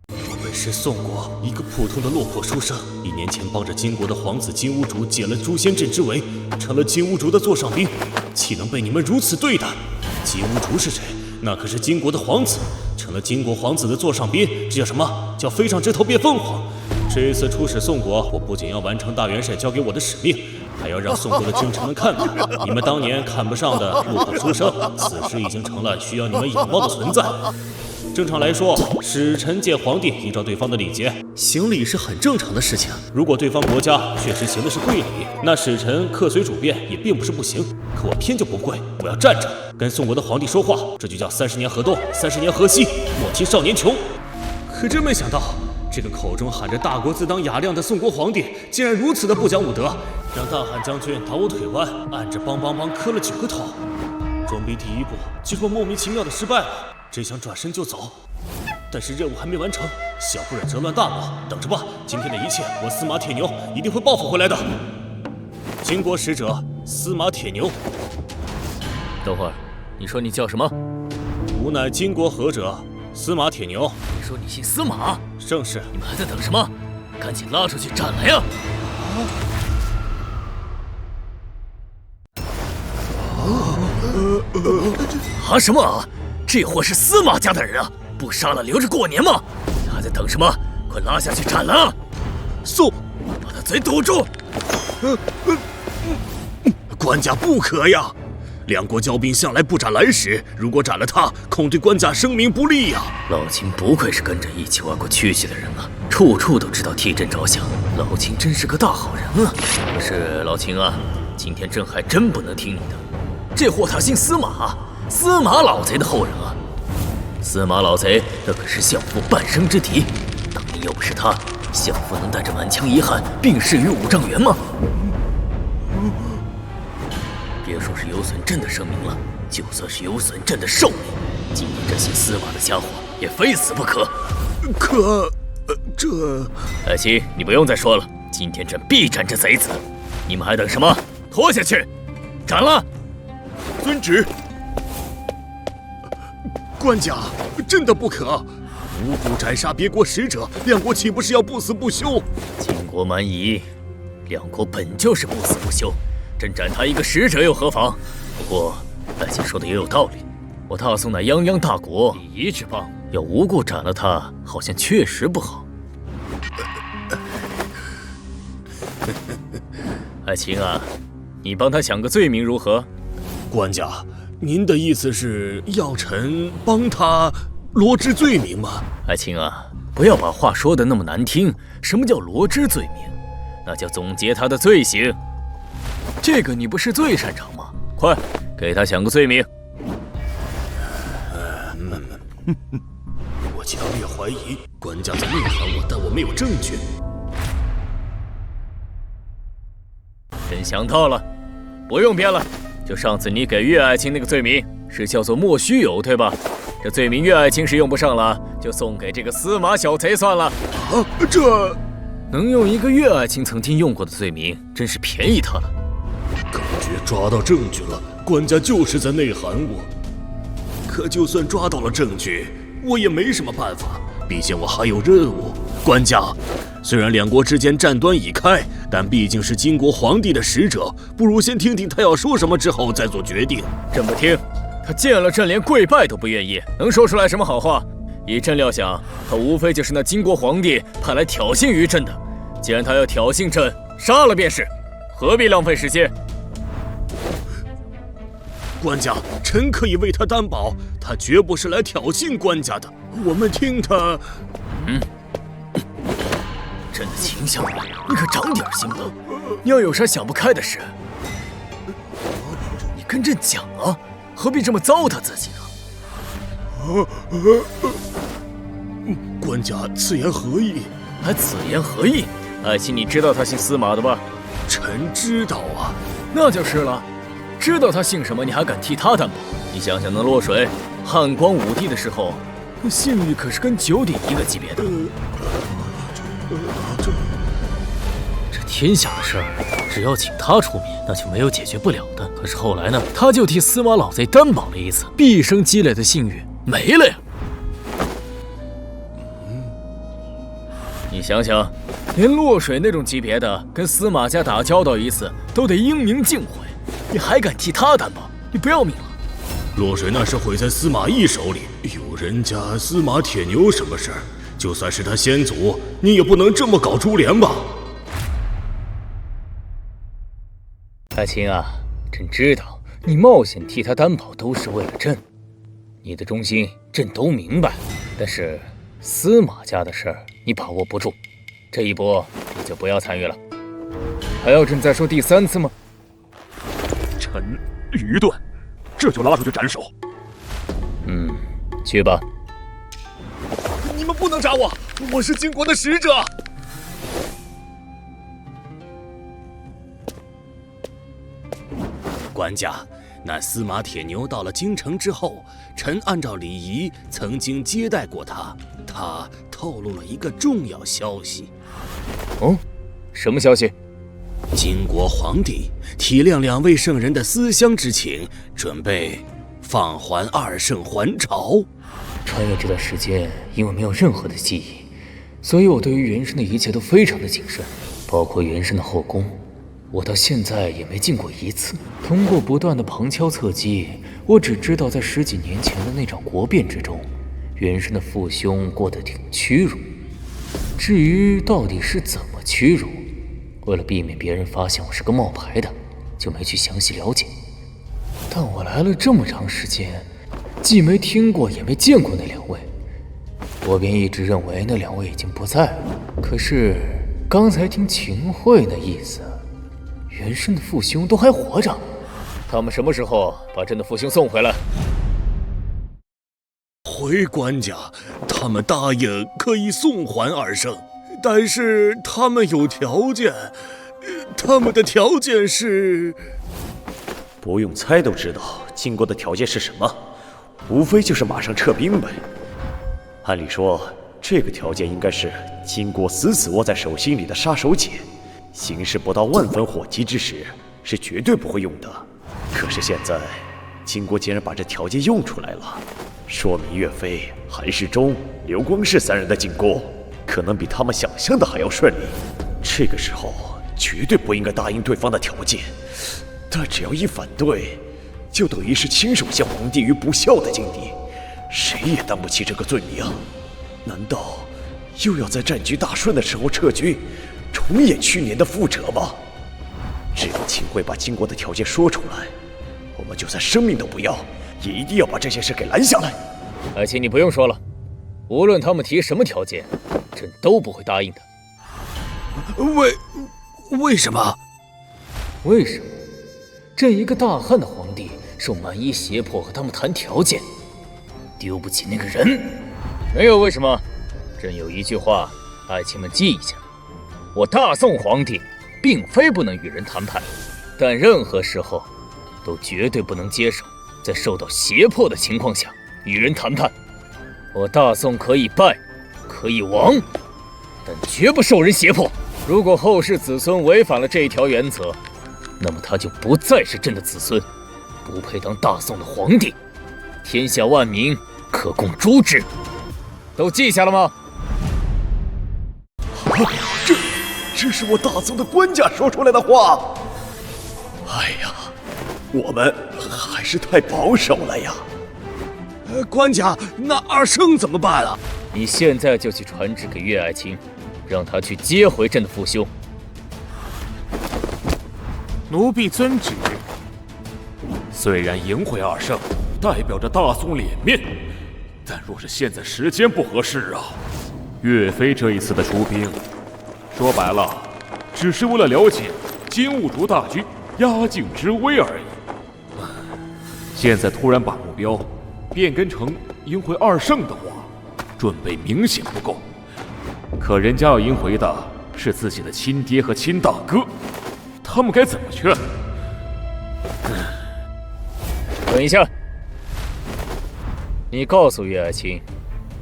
我本是宋国一个普通的落魄书生，1年前帮着金国的皇子金兀术解了诛仙阵之围，成了金兀术的座上宾，岂能被你们如此对待？金兀术是谁？那可是金国的皇子，成了金国皇子的座上宾，这叫什么？叫飞上枝头变凤凰。这次出使宋国，我不仅要完成大元帅交给我的使命，还要让宋国的君臣们看看，你们当年看不上的落魄书生，此时已经成了需要你们仰望的存在。正常来说，使臣见皇帝，依照对方的礼节，行礼是很正常的事情。如果对方国家确实行的是跪礼，那使臣客随主便也并不是不行。可我偏就不跪，我要站着跟宋国的皇帝说话，这就叫30年河东，30年河西，莫欺少年穷。可真没想到，这个口中喊着大国自当雅量的宋国皇帝，竟然如此的不讲武德，让大汉将军打我腿弯，按着梆梆梆磕了9个头。装逼第一步就这么莫名其妙的失败了，真想转身就走，但是任务还没完成，小不忍则乱大谋，等着吧，今天的一切，我司马铁牛一定会报复回来的。秦国使者司马铁牛。等会儿，你说你叫什么？吾乃金国何者，司马铁牛。你说你姓司马？正是。你们还在等什么？赶紧拉出去斩来呀！啊什么啊！这货是司马家的人啊，不杀了留着过年吗？你还在等什么？快拉下去斩了啊！送，把他嘴堵住！官家不可呀！两国交兵向来不斩来使，如果斩了他，恐对官家声名不利呀。老秦不愧是跟着一起玩过蛐蛐的人啊，处处都知道替朕着想。老秦真是个大好人啊！可是老秦啊，今天朕还真不能听你的。这货他姓司马，司马老贼的后人啊。司马老贼那可是相父半生之敌，当年要不是他，相父能带着满腔遗憾病逝于五丈原吗？别说是有损朕的声名了，就算是有损朕的寿命，今天这姓司马的家伙也非死不可。可，这……爱卿，你不用再说了，今天朕必斩这贼子！你们还等什么？拖下去，斩了！遵旨。官家，真的不可！无故斩杀别国使者，两国岂不是要不死不休？秦国蛮夷，两国本就是不死不休。朕斩他一个使者又何妨？不过，爱卿说的也有道理。我大宋乃泱泱大国，礼仪之邦，要无故斩了他，好像确实不好。爱卿啊，你帮他想个罪名如何？官家，您的意思是要臣帮他罗织罪名吗？爱卿啊，不要把话说的那么难听。什么叫罗织罪名？那叫总结他的罪行。这个你不是最擅长吗？快，给他想个罪名。我强烈怀疑官家在内涵我，但我没有证据。朕想到了，不用编了，就上次你给岳爱卿那个罪名，是叫做莫须有，对吧？这罪名岳爱卿是用不上了，就送给这个司马小贼算了。啊，这能用一个岳爱卿曾经用过的罪名，真是便宜他了。感觉抓到证据了，官家就是在内涵我。可就算抓到了证据，我也没什么办法，毕竟我还有任务。官家，虽然两国之间战端已开，但毕竟是金国皇帝的使者，不如先听听他要说什么，之后再做决定。朕不听，他见了朕连跪拜都不愿意，能说出来什么好话？以朕料想，他无非就是那金国皇帝派来挑衅于朕的。既然他要挑衅朕，杀了便是，何必浪费时间？官家，臣可以为他担保，他绝不是来挑衅官家的。我们听他……朕的秦相国，你可长点心吧！你要有啥想不开的事，你跟朕讲啊，何必这么糟蹋自己呢？官家此言何意？还此言何意？爱卿，你知道他姓司马的吧？臣知道啊。那就是了。知道他姓什么，你还敢替他担保？你想想，那洛水，汉光武帝的时候，那信誉可是跟九鼎一个级别的。这天下的事儿，只要请他出面，那就没有解决不了的。可是后来呢，他就替司马老贼担保了一次，毕生积累的信誉没了呀。你想想，连洛水那种级别的，跟司马家打交道一次，都得英明尽毁。你还敢替他担保？你不要命了？洛水那是毁在司马懿手里，有人家司马铁牛什么事儿？就算是他先祖，你也不能这么搞株连吧？爱卿啊，朕知道你冒险替他担保都是为了朕，你的忠心朕都明白。但是司马家的事儿你把握不住，这一波你就不要参与了。还要朕再说第3次吗？臣愚钝，这就拉出去斩首。去吧。你们不能杀我，我是晋国的使者。官家，那司马铁牛到了京城之后，臣按照礼仪曾经接待过他，他透露了一个重要消息。哦，什么消息？晋国皇帝体谅2位圣人的思乡之情，准备放还2圣还朝。穿越这段时间，因为没有任何的记忆，所以我对于原神的一切都非常的谨慎，包括原神的后宫，我到现在也没进过1次。通过不断的旁敲侧击，我只知道在10几年前的那场国变之中，原神的父兄过得挺屈辱。至于到底是怎么屈辱，为了避免别人发现我是个冒牌的，就没去详细了解。但我来了这么长时间，既没听过也没见过那2位，我便一直认为那2位已经不在了。可是刚才听秦桧那意思，原神的父兄都还活着。他们什么时候把朕的父兄送回来？回官家，他们答应可以送还2圣，但是他们有条件，他们的条件是……不用猜都知道晋国的条件是什么，无非就是马上撤兵呗。按理说，这个条件应该是晋国死死握在手心里的杀手锏，形势不到万分火急之时，是绝对不会用的。可是现在，晋国竟然把这条件用出来了，说明岳飞、韩世忠、刘光世3人的进攻，可能比他们想象的还要顺利。这个时候，绝对不应该答应对方的条件。但只要一反对，就等于是亲手陷皇帝于不孝的境地，谁也担不起这个罪名。难道又要在战局大顺的时候撤军，重演去年的覆辙吗？只要秦桧把晋国的条件说出来，我们就算生命都不要，也一定要把这件事给拦下来。爱卿，你不用说了，无论他们提什么条件，朕都不会答应的。为什么？为什么？朕一个大汉的皇帝，受蛮夷胁迫和他们谈条件，丢不起那个人。没有为什么，朕有一句话，爱卿们记一下：我大宋皇帝并非不能与人谈判，但任何时候都绝对不能接受在受到胁迫的情况下与人谈判。我大宋可以败，可以亡，但绝不受人胁迫。如果后世子孙违反了这一条原则，那么他就不再是朕的子孙，不配当大宋的皇帝，天下万民可共诛之。都记下了吗？这是我大宋的官家说出来的话。哎呀，我们还是太保守了呀。官家，那2圣怎么办啊？你现在就去传旨给岳爱卿，让他去接回朕的父兄。奴婢遵旨。虽然赢回2圣代表着大宋脸面，但若是现在时间不合适啊，岳飞这一次的出兵，说白了，只是为了了解金兀术大军压境之危而已。现在突然把目标变更成赢回2圣的话，准备明显不够。可人家要赢回的是自己的亲爹和亲大哥，他们该怎么劝？等一下，你告诉岳爱卿，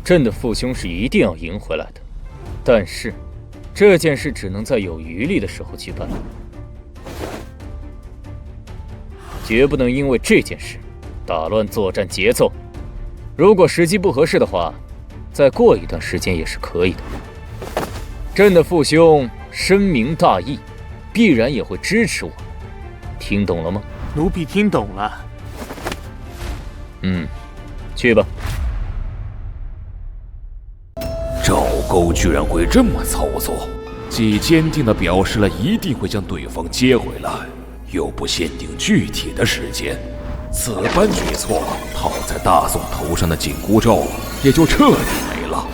朕的父兄是一定要赢回来的，但是这件事只能在有余力的时候去办，绝不能因为这件事打乱作战节奏。如果时机不合适的话，再过一段时间也是可以的。朕的父兄深明大义，必然也会支持我，听懂了吗？奴婢听懂了。去吧。赵构居然会这么操作，既坚定地表示了一定会将对方接回来，又不限定具体的时间，此番举措套在大宋头上的紧箍咒也就彻底没了。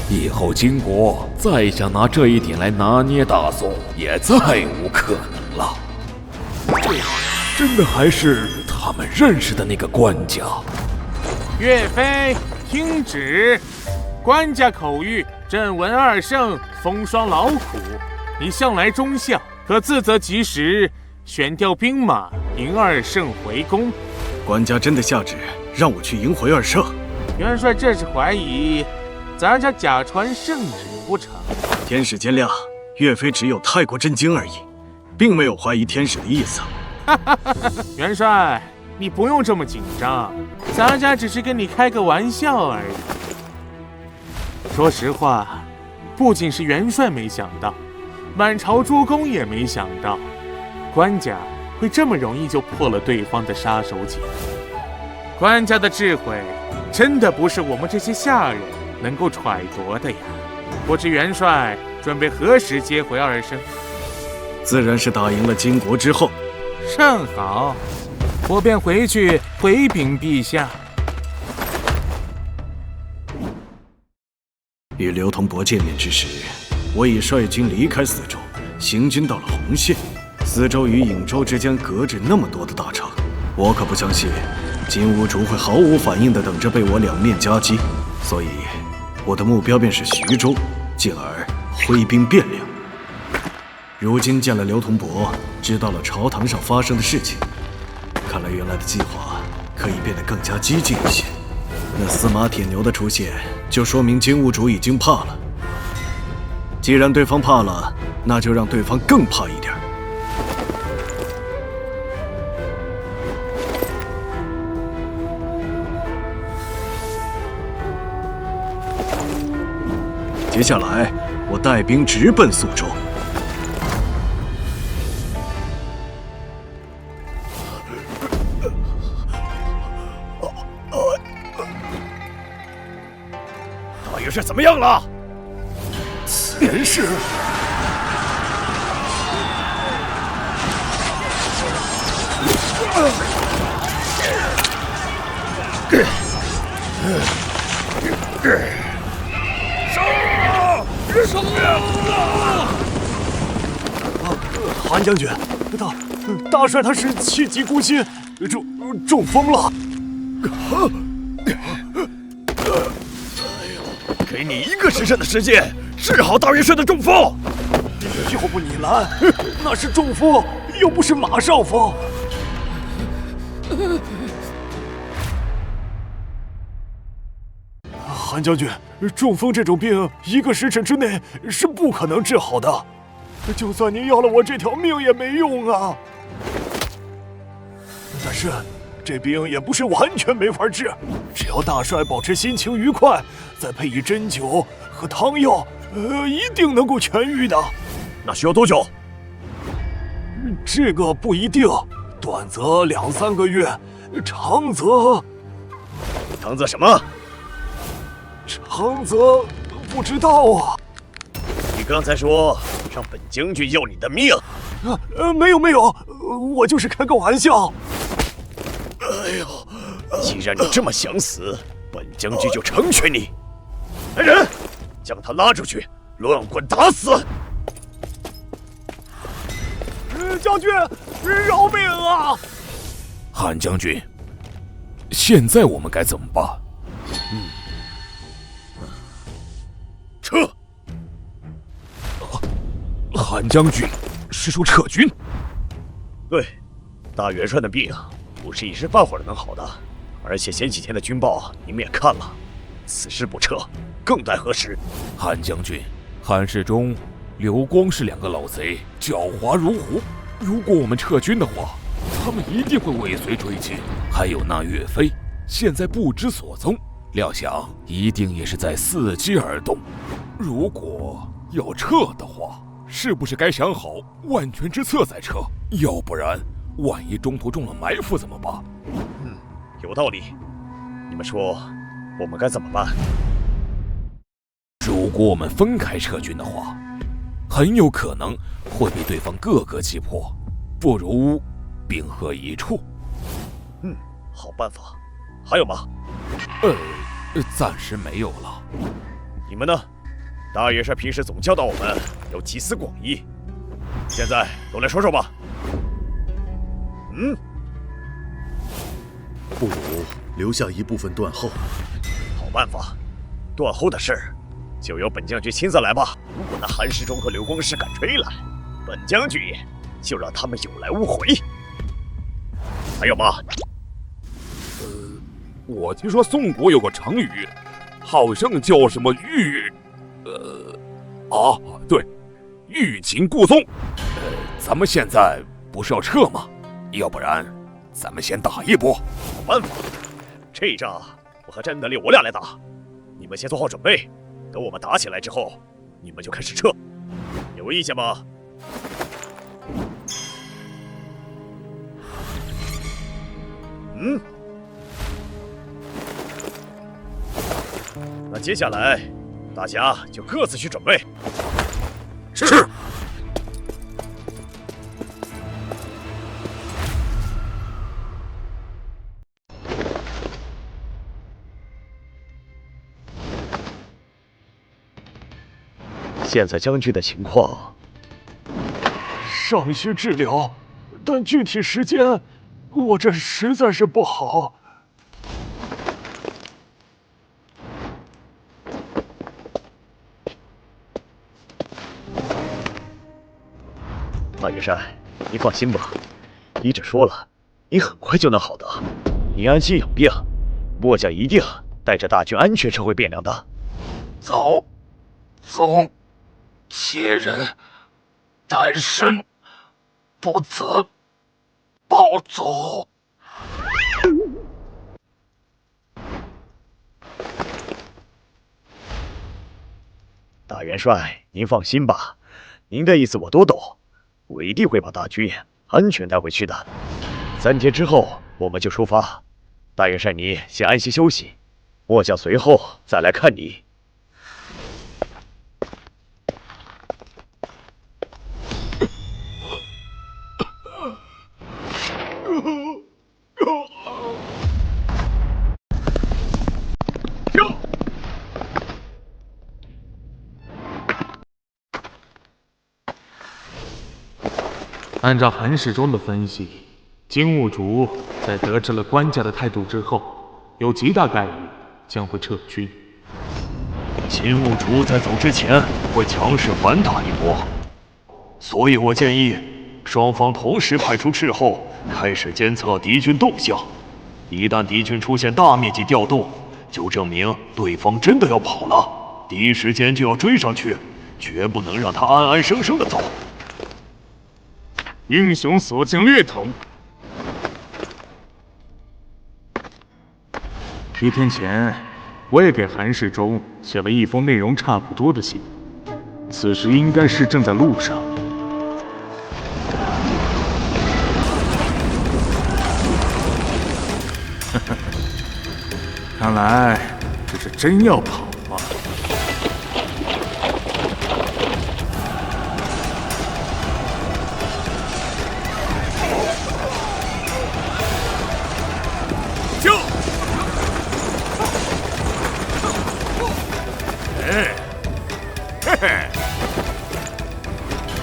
以后金国再想拿这一点来拿捏大宋，也再无可能了。真的还是他们认识的那个官家？岳飞，听旨！官家口谕：朕闻二圣风霜劳苦，你向来忠孝，可自责及时，选调兵马迎二圣回宫。官家真的下旨让我去迎回二圣？元帅这是怀疑咱家假传圣旨不成？天使见谅，岳飞只有太过震惊而已，并没有怀疑天使的意思。元帅，你不用这么紧张，咱家只是跟你开个玩笑而已。说实话，不仅是元帅没想到，满朝诸公也没想到，官家会这么容易就破了对方的杀手锏。官家的智慧，真的不是我们这些下人能够揣度的呀。不知元帅准备何时接回二圣？自然是打赢了金国之后。甚好，我便回去回禀陛下。与刘同伯见面之时，我已率军离开泗州，行军到了洪县。泗州与颍州之间隔着那么多的大城，我可不相信金兀术会毫无反应地等着被我两面夹击，所以我的目标便是徐州，进而挥兵汴梁。如今见了刘同伯，知道了朝堂上发生的事情，看来原来的计划可以变得更加激进一些。那司马铁牛的出现，就说明金兀术已经怕了。既然对方怕了，那就让对方更怕一点。接下来，我带兵直奔宿州。大元帅怎么样了？此人是……杀了！韩将军，大帅他是气急攻心，中风了。给你1个时辰的时间治好大元帅的中风。要不你来，那是中风，又不是马上风。韩将军，中风这种病1个时辰之内是不可能治好的，就算您要了我这条命也没用啊。但是这病也不是完全没法治，只要大帅保持心情愉快，再配以针灸和汤药，一定能够痊愈的。那需要多久？这个不一定，短则2、3个月，长则什么？长则不知道啊。你刚才说让本将军要你的命？没有，我就是开个玩笑。哎呦，既然你这么想死，本将军就成全你。来人，将他拉出去，乱棍打死！将军，饶命啊！韩将军，现在我们该怎么办？撤！韩将军是说撤军？对，大元帅的病不是一时半会儿能好的，而且前几天的军报你们也看了，此时不撤，更待何时？韩将军，韩世忠、刘光是2个老贼，狡猾如虎。如果我们撤军的话，他们一定会尾随追击。还有那岳飞，现在不知所踪，料想一定也是在伺机而动。如果要撤的话，是不是该想好万全之策再撤？要不然，万一中途中了埋伏怎么办？有道理。你们说，我们该怎么办？如果我们分开撤军的话，很有可能会被对方各个击破，不如兵合一处。好办法。还有吗？暂时没有了。你们呢？大元帅平时总教导我们要集思广益，现在都来说说吧。不如留下一部分断后。好办法，断后的事就由本将军亲自来吧。如果那韩世忠和刘光世敢追来，本将军就让他们有来无回。还有吗？我听说宋国有个成语，好像叫什么对，欲擒故纵。咱们现在不是要撤吗？要不然咱们先打一波。好办法，这仗我还真得留我俩来打。你们先做好准备，等我们打起来之后，你们就开始撤。有意见吗？那接下来大家就各自去准备。是。现在将军的情况尚需治疗，但具体时间我这实在是不好。大元帅，你放心吧，医者说了，你很快就能好的。你安心养病，末将一定带着大军安全撤回汴梁的。走，宗切人，单身不择暴走。大元帅，您放心吧，您的意思我都懂，我一定会把大军安全带回去的。3天之后我们就出发，大元帅你先安心休息，末将随后再来看你。按照韩世忠的分析，金兀术在得知了官家的态度之后，有极大概率将会撤军。金兀术在走之前会强势反打一波，所以我建议双方同时派出斥候，开始监测敌军动向。一旦敌军出现大面积调动，就证明对方真的要跑了，第一时间就要追上去，绝不能让他安安生生的走。英雄所见略同。1天前，我也给韩世忠写了一封内容差不多的信，此时应该是正在路上。看来这是真要跑吗？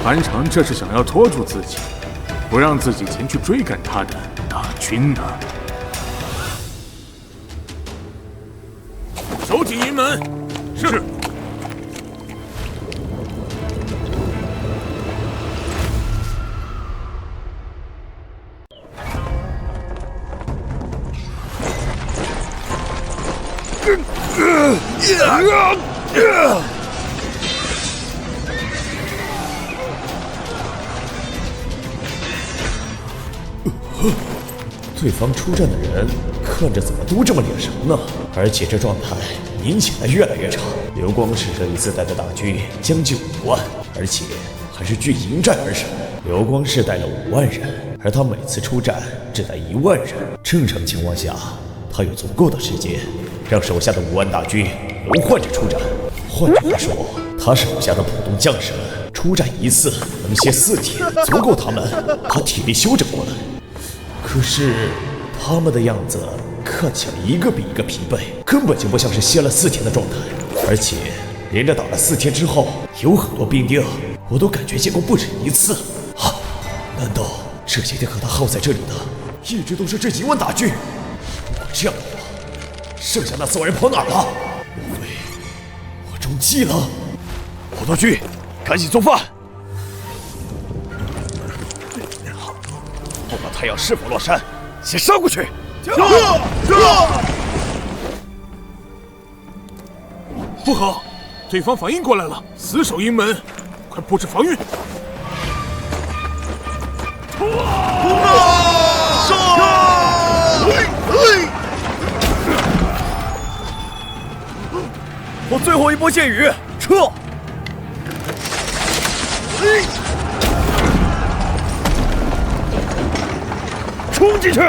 韩常这是想要拖住自己，不让自己前去追赶他的大军呢。守紧营门。是。对方出战的人看着怎么都这么脸熟呢？而且这状态明显的越来越差。刘光世这一次带的大军将近5万，而且还是据营寨而生。刘光世带了5万人，而他每次出战只带1万人。正常情况下，他有足够的时间让手下的5万大军轮换着出战。换句话说，他手下的普通将士们出战一次能歇4天，足够他们把体力休整过来。可是他们的样子看起来一个比一个疲惫，根本就不像是歇了4天的状态。而且连着打了4天之后，有很多兵丁我都感觉见过不止一次。啊，难道这些天和他耗在这里的，一直都是这1万大军？如果这样的话，剩下那4万人跑哪儿了？莫非我中计了？火刀君，赶紧做饭！不管太阳是否落山，先杀过去！不好，对方反应过来了，死守营门，快布置防御！我最后一波箭雨，撤！冲进去！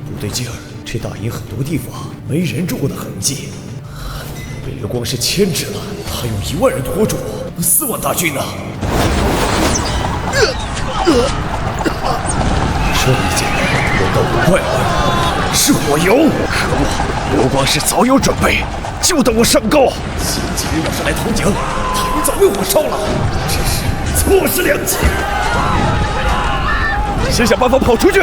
不对劲儿，这大营很多地方没人住过的痕迹，被流光师牵制了。还有1万人拖住，4万大军呢？这一箭轮到我怪了，是火油！可恶，流光师早有准备，就等我上钩。今日要是来投井，他也早被火烧了，真是错失良机。先想办法跑出去！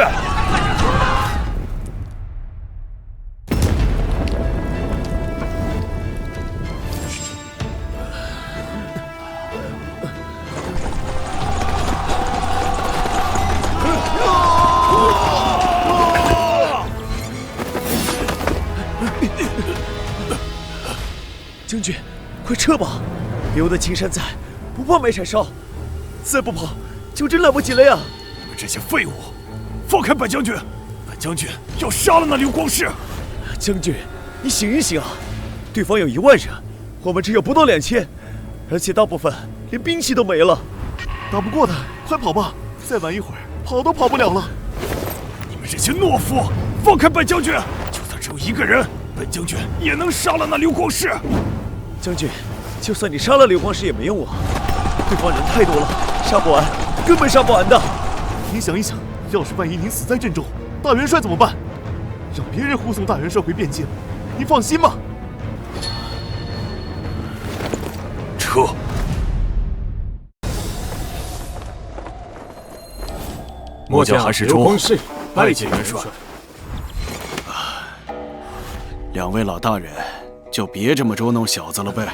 将军，快撤吧！留得青山在，不怕没柴烧。再不跑，就真来不及了呀！你们这些废物，放开本将军！本将军要杀了那流光师！将军，你醒一醒啊！对方有1万人，我们只有不到2000，而且大部分连兵器都没了，打不过他，快跑吧！再晚一会儿，跑都跑不了了。你们这些懦夫，放开本将军！就算只有1个人，本将军也能杀了那流光师。将军，就算你杀了流光师也没用啊！对方人太多了，杀不完，根本杀不完的。您想一想，要是万一您死在阵中，大元帅怎么办？让别人护送大元帅回汴京，您放心吗？撤！末将韩世忠拜见元帅。2位老大人，就别这么捉弄小子了呗。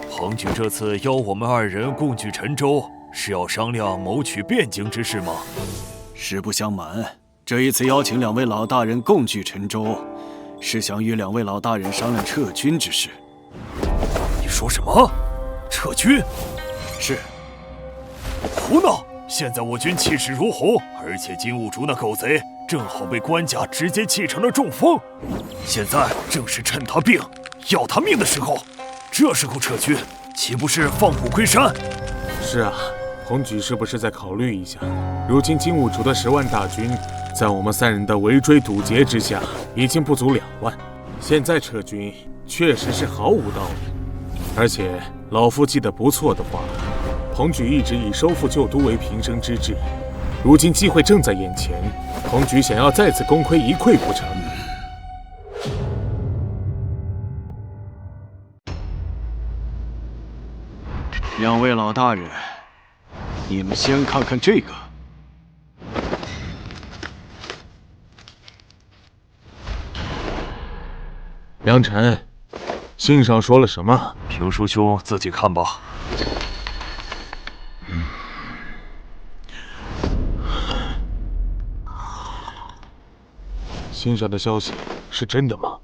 彭举这次邀我们2人共聚陈州，是要商量谋取汴京之事吗？实不相瞒，这一次邀请2位老大人共聚陈州，是想与2位老大人商量撤军之事。你说什么？撤军？是。胡闹！现在我军气势如虹，而且金兀术那狗贼正好被官家直接气成了中风，现在正是趁他病要他命的时候。这时候撤军，岂不是放虎归山？是啊，彭举是不是再考虑一下？如今金兀术的10万大军，在我们3人的围追堵截之下，已经不足2万。现在撤军确实是毫无道理。而且老夫记得不错的话，彭举一直以收复旧都为平生之志。如今机会正在眼前，彭举想要再次功亏一篑不成？ 2位老大人，你们先看看这个。良辰，信上说了什么？评书兄自己看吧。信上的消息是真的吗？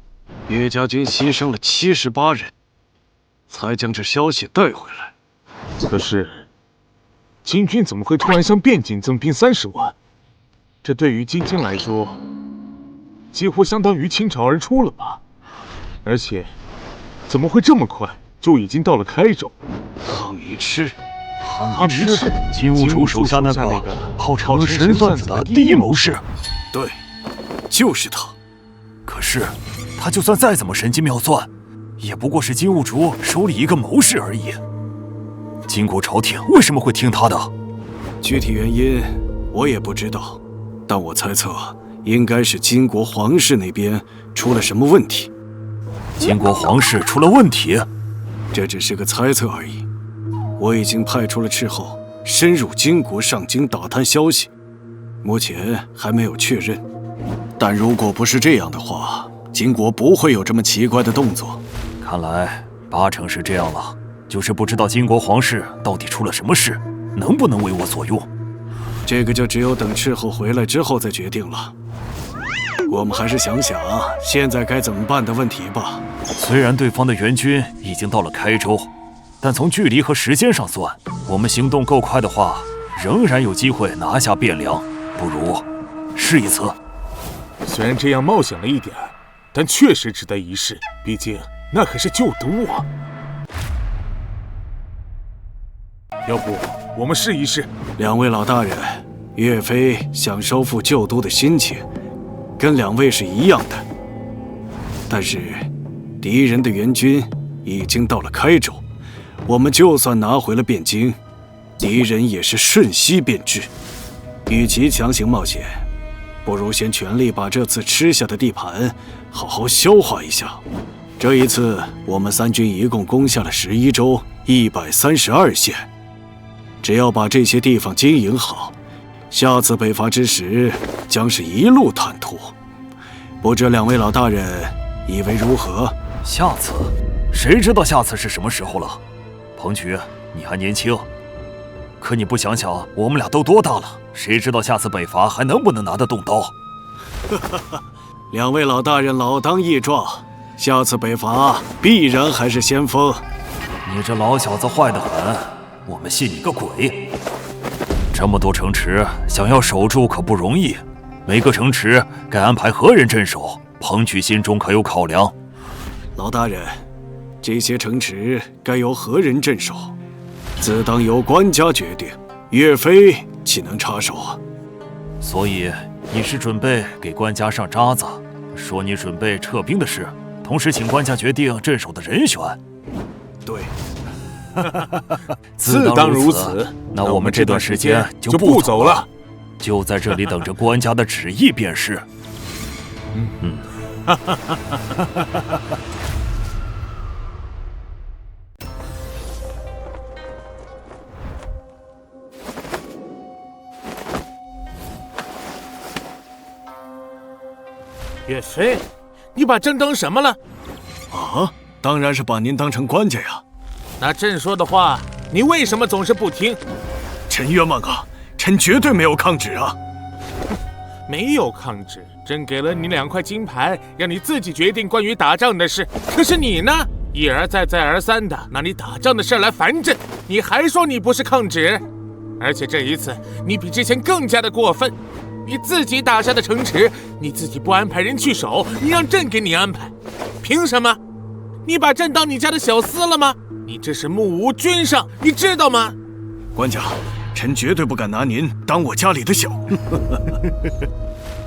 岳家军牺牲了78人，才将这消息带回来。 可是，金军怎么会突然向汴京增兵30万？这对于金军来说，几乎相当于倾巢而出了吧？而且，怎么会这么快就已经到了开州？好愚痴！他们是金兀术手下那个号称神算子的第一谋士。对，就是他。可是，他就算再怎么神机妙算，也不过是金兀术手里一个谋士而已。金国朝廷为什么会听他的？具体原因我也不知道，但我猜测应该是金国皇室那边出了什么问题。金国皇室出了问题？这只是个猜测而已。我已经派出了斥候深入金国上京打探消息，目前还没有确认。但如果不是这样的话，金国不会有这么奇怪的动作。看来8成是这样了，就是不知道金国皇室到底出了什么事，能不能为我所用。这个就只有等斥候回来之后再决定了。我们还是想想现在该怎么办的问题吧。虽然对方的援军已经到了开州，但从距离和时间上算，我们行动够快的话，仍然有机会拿下汴梁。不如试一次。虽然这样冒险了一点，但确实值得一试。毕竟那可是旧都啊。要不我们试一试？两位老大人，岳飞想收复旧都的心情，跟两位是一样的。但是敌人的援军已经到了开州，我们就算拿回了汴京，敌人也是瞬息便至。与其强行冒险，不如先全力把这次吃下的地盘好好消化一下。这一次我们三军一共攻下了11州132县，只要把这些地方经营好，下次北伐之时将是一路坦途。不知两位老大人以为如何？下次？谁知道下次是什么时候了？彭举，你还年轻，可你不想想，我们俩都多大了？谁知道下次北伐还能不能拿得动刀？两位老大人老当益壮，下次北伐必然还是先锋。你这老小子坏得很，我们信你个鬼！这么多城池，想要守住可不容易。每个城池该安排何人镇守？彭举心中可有考量？老大人，这些城池该由何人镇守，自当由官家决定。岳飞岂能插手啊？所以你是准备给官家上渣子，说你准备撤兵的事，同时请官家决定镇守的人选。对，自当如此。那我们这段时间就不走了，就在这里等着官家的旨意便是。岳飞，你把朕当什么了？啊，当然是把您当成官家呀。那朕说的话，你为什么总是不听？臣冤枉啊！臣绝对没有抗旨啊！没有抗旨，朕给了你2块金牌，让你自己决定关于打仗的事。可是你呢，一而再再而三的拿你打仗的事来烦朕，你还说你不是抗旨？而且这一次，你比之前更加的过分。你自己打下的城池，你自己不安排人去守，你让朕给你安排，凭什么？你把朕当你家的小厮了吗？你这是目无君上，你知道吗？官家，臣绝对不敢拿您当我家里的小。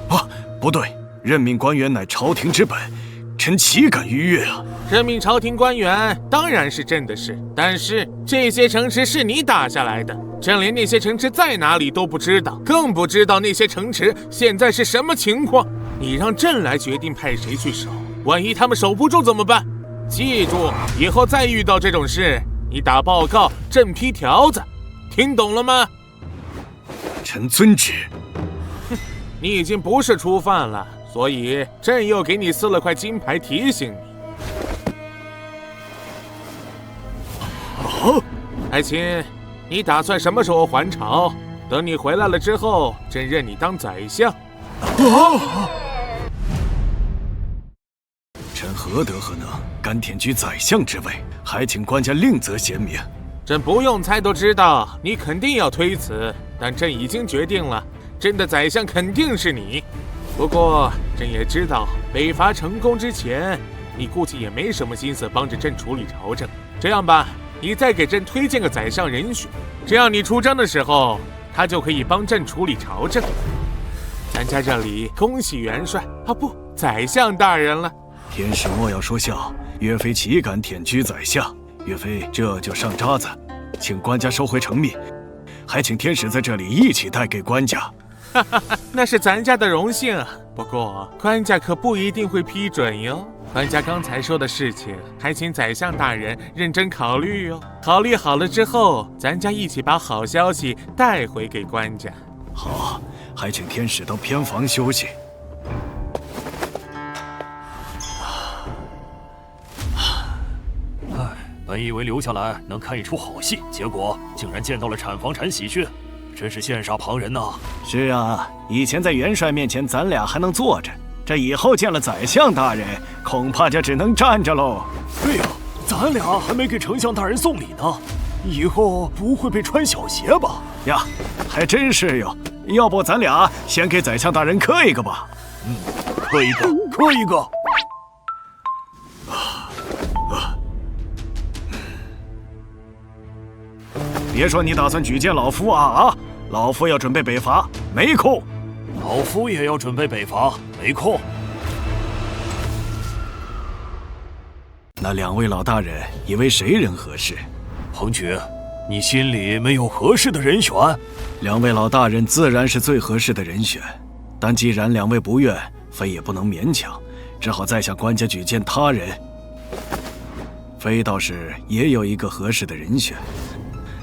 啊，不对，任命官员乃朝廷之本，臣岂敢逾越啊？任命朝廷官员当然是朕的事，但是这些城池是你打下来的，朕连那些城池在哪里都不知道，更不知道那些城池现在是什么情况。你让朕来决定派谁去守，万一他们守不住怎么办？记住，以后再遇到这种事，你打报告，朕批条子，听懂了吗？臣遵旨。你已经不是初犯了，所以朕又给你撕了块金牌提醒你。爱卿，你打算什么时候还朝？等你回来了之后，朕认你当宰相。臣何德何能，敢舔居宰相之位？还请官家另择贤明。朕不用猜都知道，你肯定要推辞，但朕已经决定了，朕的宰相肯定是你。不过，朕也知道，北伐成功之前，你估计也没什么心思帮着朕处理朝政。这样吧，你再给朕推荐个宰相人选，这样你出征的时候，他就可以帮朕处理朝政。咱家这里恭喜元帅啊，不，宰相大人了。天使莫要说笑，岳飞岂敢舔居宰相？岳飞这就上札子，请官家收回成命，还请天使在这里一起带给官家。那是咱家的荣幸啊，不过官家可不一定会批准哟。官家刚才说的事情，还请宰相大人认真考虑哟。考虑好了之后，咱家一起把好消息带回给官家。好，还请天使到偏房休息。本以为留下来能看一出好戏，结果竟然见到了产房产喜讯，真是羡煞旁人呐！是啊，以前在元帅面前咱俩还能坐着，这以后见了宰相大人，恐怕就只能站着喽。对呀，咱俩还没给丞相大人送礼呢，以后不会被穿小鞋吧？呀，还真是哟！要不咱俩先给宰相大人磕一个吧？磕一个，磕一个。别说你打算举荐老夫啊！老夫要准备北伐，没空。老夫也要准备北伐，没空。那两位老大人以为谁人合适？彭举，你心里没有合适的人选？两位老大人自然是最合适的人选，但既然两位不愿，非也不能勉强，只好再向官家举荐他人。非倒是也有一个合适的人选。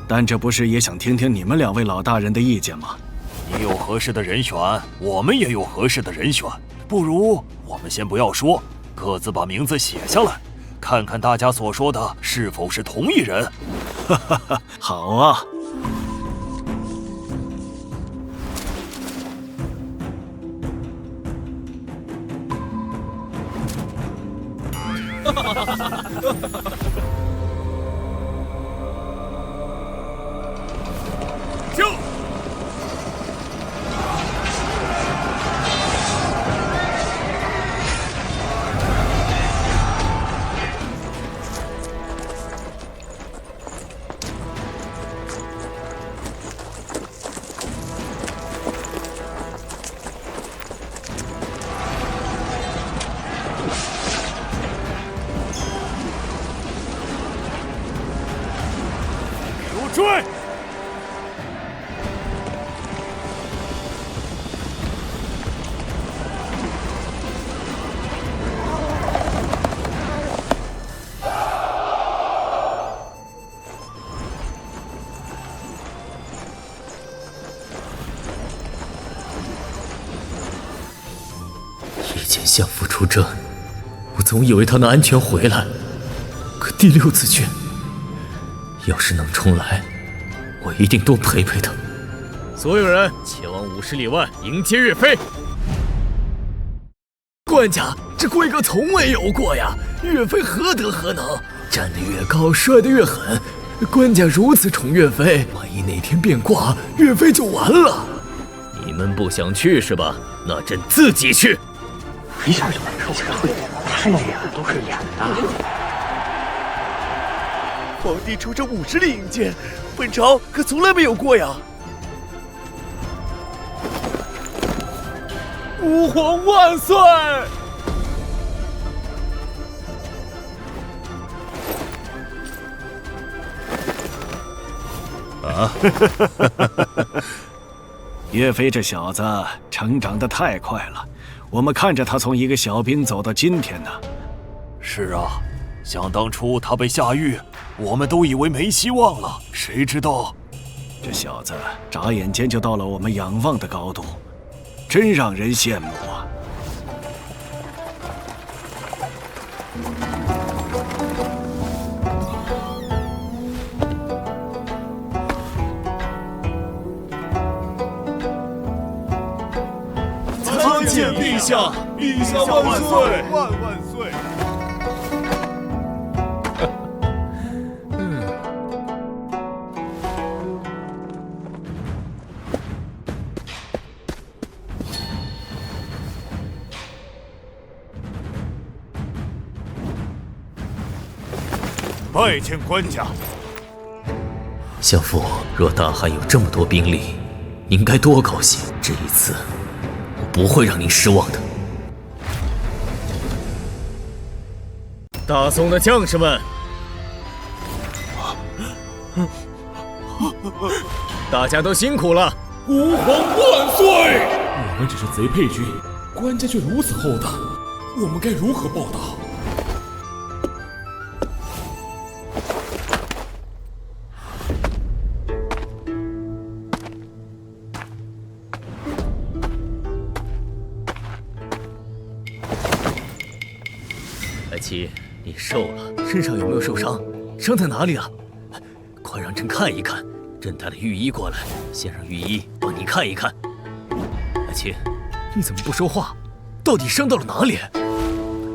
但这不是也想听听你们两位老大人的意见吗？你有合适的人选，我们也有合适的人选。不如我们先不要说，各自把名字写下来，看看大家所说的是否是同一人。好啊。就给我追！夜间相父出征，我总以为他能安全回来，可第6次军，要是能重来，我一定多陪陪他。所有人前往50里外迎接岳飞。官家，这规格从未有过呀！岳飞何德何能？站得越高，摔得越狠。官家如此宠岳飞，万一哪天变卦，岳飞就完了。你们不想去是吧？那朕自己去。一下就能受会，太演都是演的。皇帝出征50里迎接，本朝可从来没有过呀！吾皇万岁！啊！岳飞这小子成长得太快了，我们看着他从一个小兵走到今天呢。是啊，想当初他被下狱，我们都以为没希望了，谁知道这小子眨眼间就到了我们仰望的高度，真让人羡慕啊！参见陛下，陛下万岁，万万岁！拜见官家。相父，若大汉有这么多兵力，您该多高兴！这一次，我不会让您失望的。大宋的将士们，大家都辛苦了！吾皇万岁！我们只是贼配军，官家却如此厚待，我们该如何报答？爱卿，你瘦了，身上有没有受伤？伤在哪里啊？快让朕看一看。朕带了御医过来，先让御医帮你看一看。爱卿，你怎么不说话？到底伤到了哪里？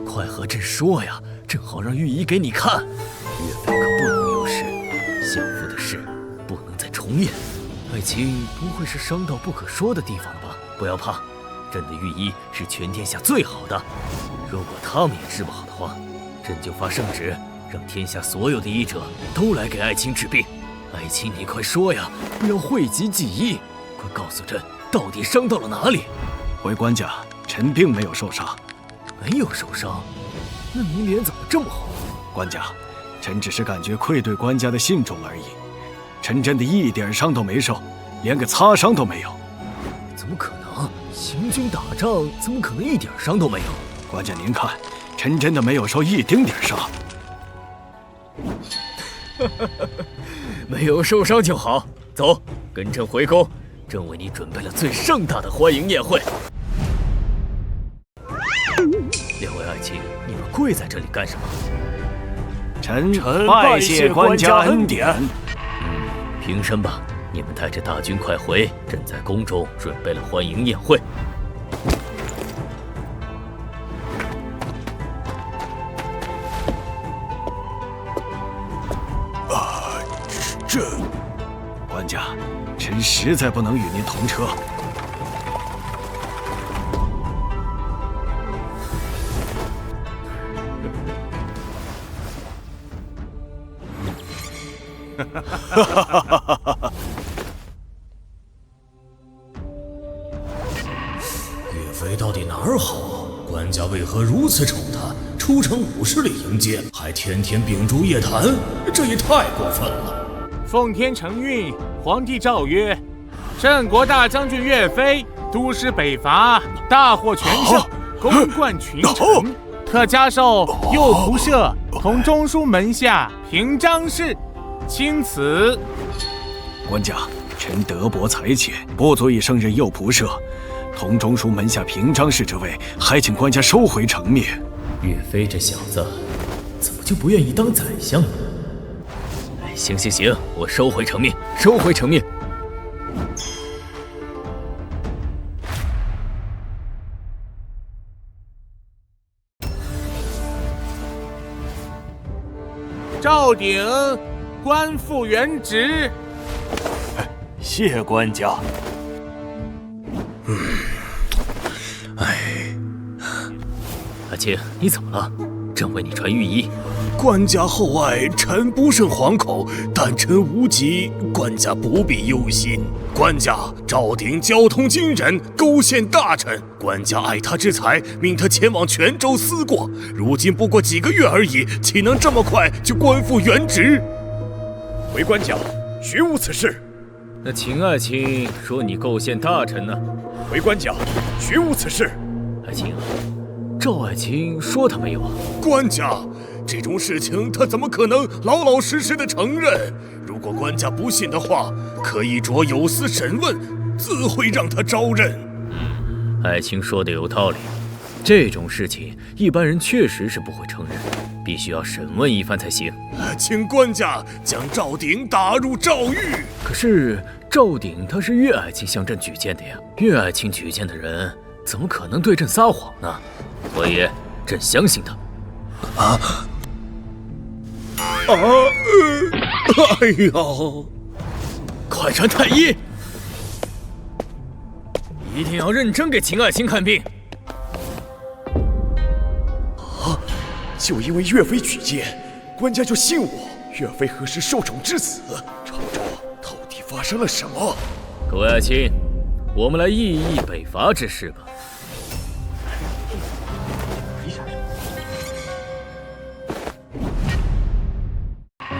快和朕说呀，正好让御医给你看。岳飞可不能有事，相父的事不能再重演。爱卿不会是伤到不可说的地方了吧？不要怕，朕的御医是全天下最好的。如果他们也治不好的话，朕就发圣旨，让天下所有的医者都来给爱卿治病。爱卿，你快说呀！你要讳疾忌医，快告诉朕，到底伤到了哪里？回官家，臣并没有受伤。没有受伤？那您脸怎么这么红？官家，臣只是感觉愧对官家的信众而已。臣真的一点伤都没受，连个擦伤都没有。怎么可能？行军打仗怎么可能一点伤都没有？官家您看，臣真的没有受一丁点伤。没有受伤就好，走，跟朕回宫，朕为你准备了最盛大的欢迎宴会。两位爱卿，你们跪在这里干什么？臣拜谢官家恩典。平身吧，你们带着大军快回，朕在宫中准备了欢迎宴会。官家，臣实在不能与您同车。岳飞到底哪儿好？官家为何如此宠他？出城50里迎接，还天天秉烛夜谈，这也太过分了。奉天承运，皇帝诏曰：镇国大将军岳飞督师北伐，大获全胜，公冠群臣，特加授右仆射同中书门下平章事，钦此。官家，臣德薄才浅，不足以胜任右仆射。同中书门下平章事这位，还请官家收回成命。岳飞这小子，怎么就不愿意当宰相呢？行，我收回成命，收回成命。赵鼎，官复原职。谢官家。阿青，你怎么了？朕为你传御医。官家厚爱，臣不胜惶口，但臣无疾，官家不必忧心。官家赵鼎交通惊人，勾陷大臣，官家爱他之才，命他前往泉州思过。如今不过几个月而已，岂能这么快就官复原职？回官家，绝无此事。那秦爱卿说你构陷大臣呢？回官家，绝无此事。爱卿，赵爱卿说他没有啊？官家。这种事情他怎么可能老老实实的承认？如果官家不信的话，可以着有司审问，自会让他招认。爱卿说的有道理，这种事情一般人确实是不会承认，必须要审问一番才行。请官家将赵鼎打入诏狱。可是赵鼎他是岳爱卿向朕举荐的呀，岳爱卿举荐的人怎么可能对朕撒谎呢？所以朕相信他。哎呦！快传太医，一定要认真给秦爱卿看病。就因为岳飞举荐，官家就信我。岳飞何时受宠至此？朝中发生了什么？各位爱卿，我们来议一议北伐之事吧。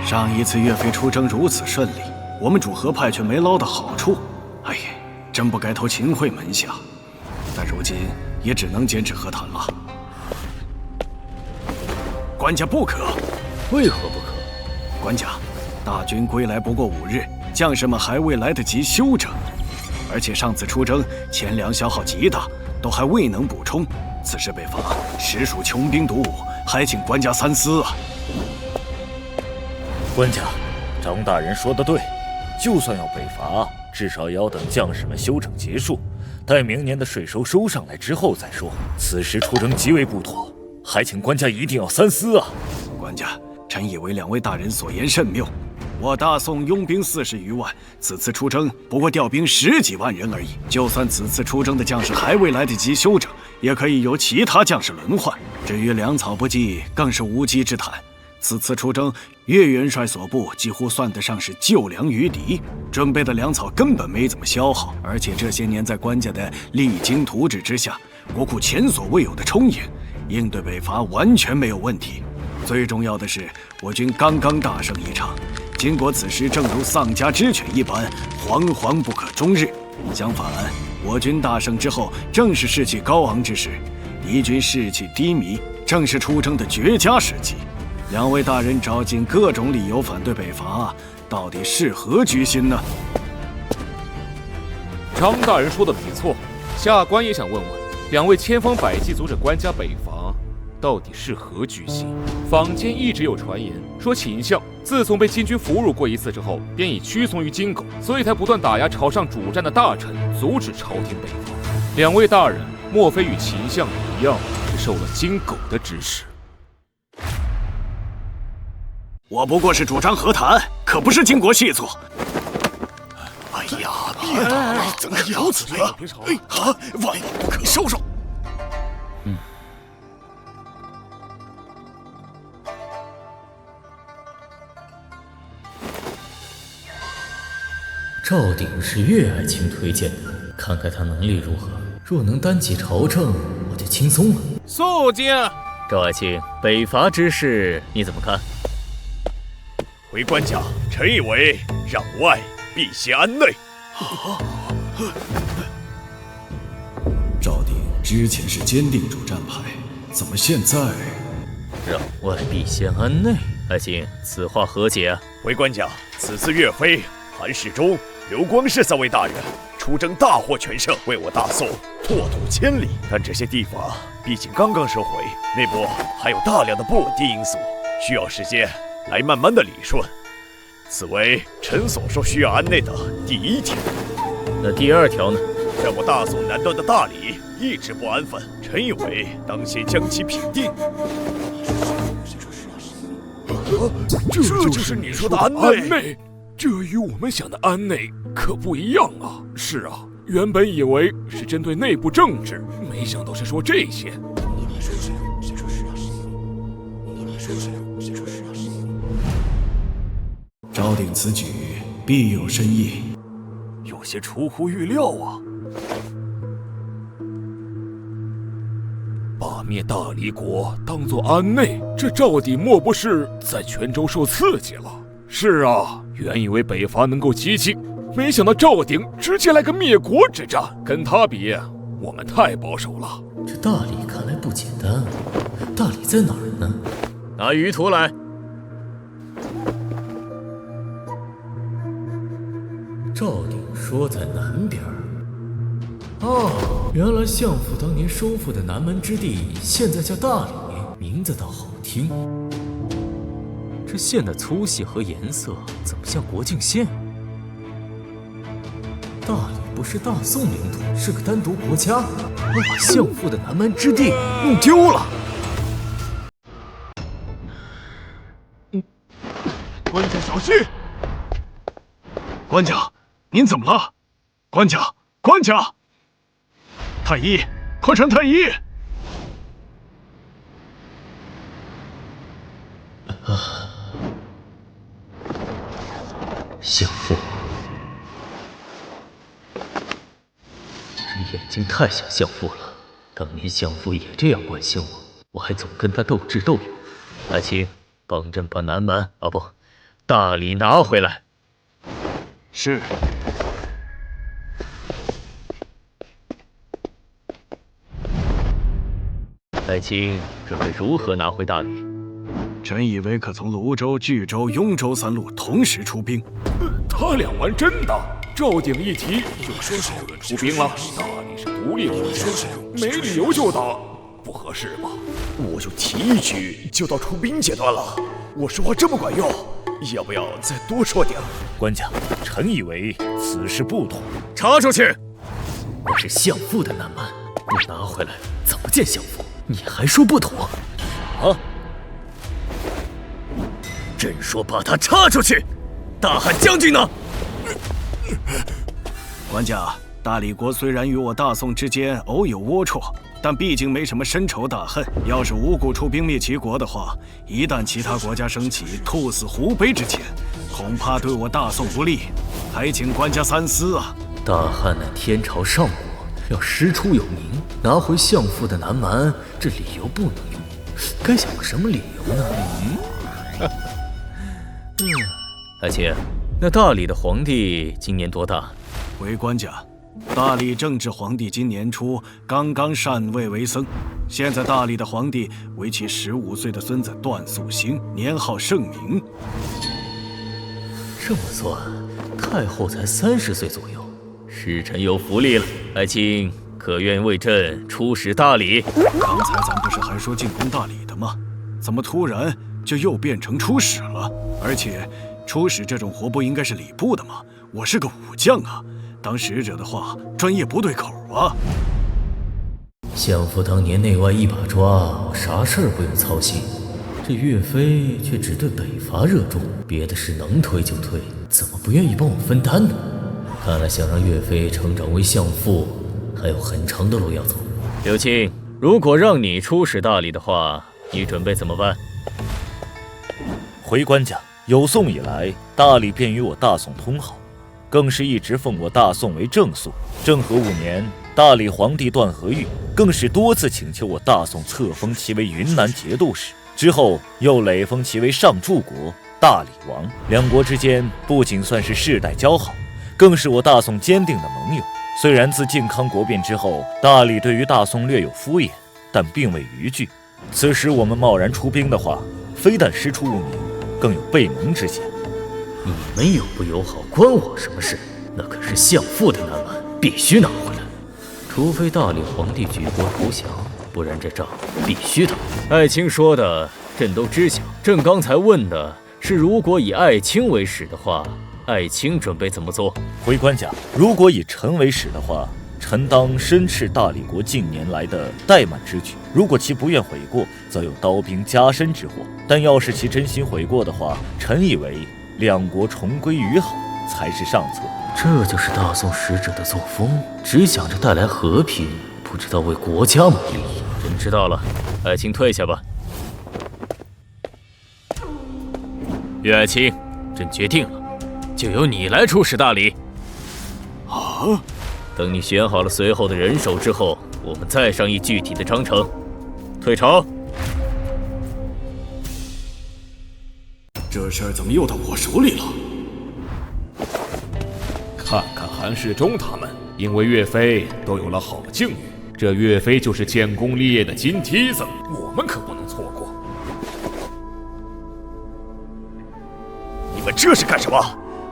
上一次岳飞出征如此顺利，我们主和派却没捞到好处。哎呀，真不该投秦桧门下。但如今也只能坚持和谈了。官家不可。为何不可？官家，大军归来不过5日，将士们还未来得及休整，而且上次出征钱粮消耗极大，都还未能补充。此时北伐实属穷兵黩武，还请官家三思啊！官家，张大人说得对，就算要北伐，至少也要等将士们休整结束，待明年的税收收上来之后再说。此时出征极为不妥，还请官家一定要三思啊！官家，臣以为2位大人所言甚妙。我大宋拥兵40余万，此次出征不过调兵10几万人而已。就算此次出征的将士还未来得及休整，也可以由其他将士轮换。至于粮草不济，更是无稽之谈。此次出征，岳元帅所部几乎算得上是救粮于敌，准备的粮草根本没怎么消耗，而且这些年在官家的励精图治之下，国库前所未有的充盈，应对北伐完全没有问题。最重要的是，我军刚刚大胜一场，经过此时正如丧家之犬一般，惶惶不可终日。相反，我军大胜之后，正是士气高昂之时，敌军士气低迷，正是出征的绝佳时机。2位大人找尽各种理由反对北伐，到底是何居心呢？张大人说的没错，下官也想问问2位千方百计阻止官家北伐，到底是何居心？坊间一直有传言说秦相自从被金军俘虏过一次之后，便已屈从于金狗，所以才不断打压朝上主战的大臣，阻止朝廷北伐。2位大人莫非与秦相一样，是受了金狗的指使？我不过是主张和谈，可不是经国细作。哎呀，别打了，怎么如此呢？啊，万不可收手！赵鼎是岳爱卿推荐的，看看他能力如何。若能担起朝政，我就轻松了。肃静！赵爱卿，北伐之事你怎么看？回官家，臣以为攘外必先安内。赵鼎之前是坚定主战派，怎么现在？攘外必先安内，爱卿，此话何解啊？回官家，此次岳飞、韩世忠、刘光世3位大人出征大获全胜，为我大宋拓土千里。但这些地方毕竟刚刚收回，内部还有大量的不稳定因素，需要时间来慢慢的理顺。此为臣所说需要安内的第1条。那第2条呢？在我大宋南端的大理一直不安分，臣以为当先将其平定。这就是你说的安内？这与我们想的安内可不一样啊！是啊，原本以为是针对内部政治，没想到是说这些。赵鼎此举必有深意，有些出乎预料啊！把灭大理国当作安内，这赵鼎莫不是在泉州受刺激了？是啊，原以为北伐能够激进，没想到赵鼎直接来个灭国之战。跟他比，我们太保守了。这大理看来不简单，大理在哪儿呢？拿舆图来。赵鼎说在南边。哦，原来相父当年收复的南门之地，现在叫大理，名字倒好听。这线的粗细和颜色怎么像国境线？大理不是大宋领土，是个单独国家。我把相父的南门之地弄丢了。官家小心！官家，您怎么了？官家，官家！太医，快传太医！相父，眼睛太像相父了，当年相父也这样关心我还总跟他斗智斗勇。爱卿，帮朕把南蛮大理拿回来。是。爱卿准备如何拿回大理？臣以为可从泸州、巨州、雍州3路同时出兵。他俩玩真的，赵鼎一提就说是出兵了。大理是独立天下，没理由就打，不合适吧？我就提一句，就到出兵阶段了。我说话这么管用，要不要再多说点？官家，臣以为此事不妥。查出去！我是相父的南蛮，不拿回来怎么见相父？你还说不妥？啊！朕说把他插出去！大汉将军呢？官家，大理国虽然与我大宋之间偶有龌龊，但毕竟没什么深仇大恨。要是无故出兵灭齐国的话，一旦其他国家升起兔死狐悲之钱，恐怕对我大宋不利，还请官家三思啊！大汉乃天朝上国，要师出有名，拿回相父的南蛮，这理由不能用，该想个什么理由呢？爱卿，那大理的皇帝今年多大？回官家，大理正治皇帝今年初刚刚禅位为僧，现在大理的皇帝为其15岁的孙子段素兴，年号圣明。这么算，太后才30岁左右，使臣有福利了。爱卿可愿为朕出使大理？刚才咱不是还说进攻大理的吗？怎么突然就又变成出使了？而且出使这种活不应该是礼部的吗？我是个武将啊，当使者的话专业不对口啊。相父当年内外一把抓，我啥事儿不用操心。这岳飞却只对北伐热衷，别的事能推就推，怎么不愿意帮我分担呢？看来想让岳飞成长为相父，还有很长的路要走。刘庆，如果让你出使大理的话，你准备怎么办？回官家，有宋以来，大理便与我大宋通好，更是一直奉我大宋为正宿。政和5年，大理皇帝段和玉更是多次请求我大宋册封其为云南节度使，之后又累封其为上柱国、大理王。两国之间不仅算是世代交好，更是我大宋坚定的盟友。虽然自靖康国变之后，大理对于大宋略有敷衍，但并未逾矩。此时我们贸然出兵的话，非但师出无名，更有背盟之嫌。你们友不友好关我什么事？那可是相父的南蛮，必须拿回来。除非大理皇帝举国投降，不然这仗必须打。爱卿说的朕都知晓。朕刚才问的是，如果以爱卿为使的话，爱卿准备怎么做？回官家，如果以臣为使的话，臣当申斥大理国近年来的怠慢之举。如果其不愿悔过，则有刀兵加身之祸。但要是其真心悔过的话，臣以为两国重归于好才是上策。这就是大宋使者的作风，只想着带来和平，不知道为国家谋利益。朕知道了，爱卿退下吧。岳爱卿，朕决定了，就由你来出使大理。啊！等你选好了随后的人手之后，我们再商议具体的章程。退朝。这事儿怎么又到我手里了？看看韩世忠他们，因为岳飞都有了好境遇，这岳飞就是建功立业的金梯子，我们可不能错过。你们这是干什么？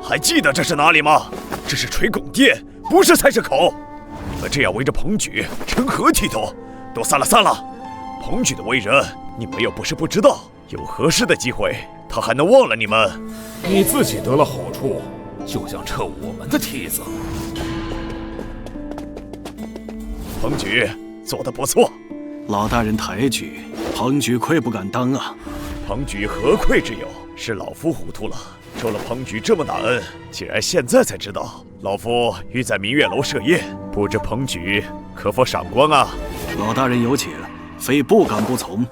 还记得这是哪里吗？这是垂拱殿，不是菜市口。你们这样围着彭举，成何体统？都散了，散了！彭举的为人，你们又不是不知道，有合适的机会，他还能忘了你们？你自己得了好处，就想撤我们的梯子。彭举做得不错，老大人抬举，彭举愧不敢当啊。彭举何愧之有？是老夫糊涂了，收了彭举这么大恩，竟然现在才知道。老夫欲在明月楼设宴，不知彭举可否赏光啊？老大人有请，非不敢不从。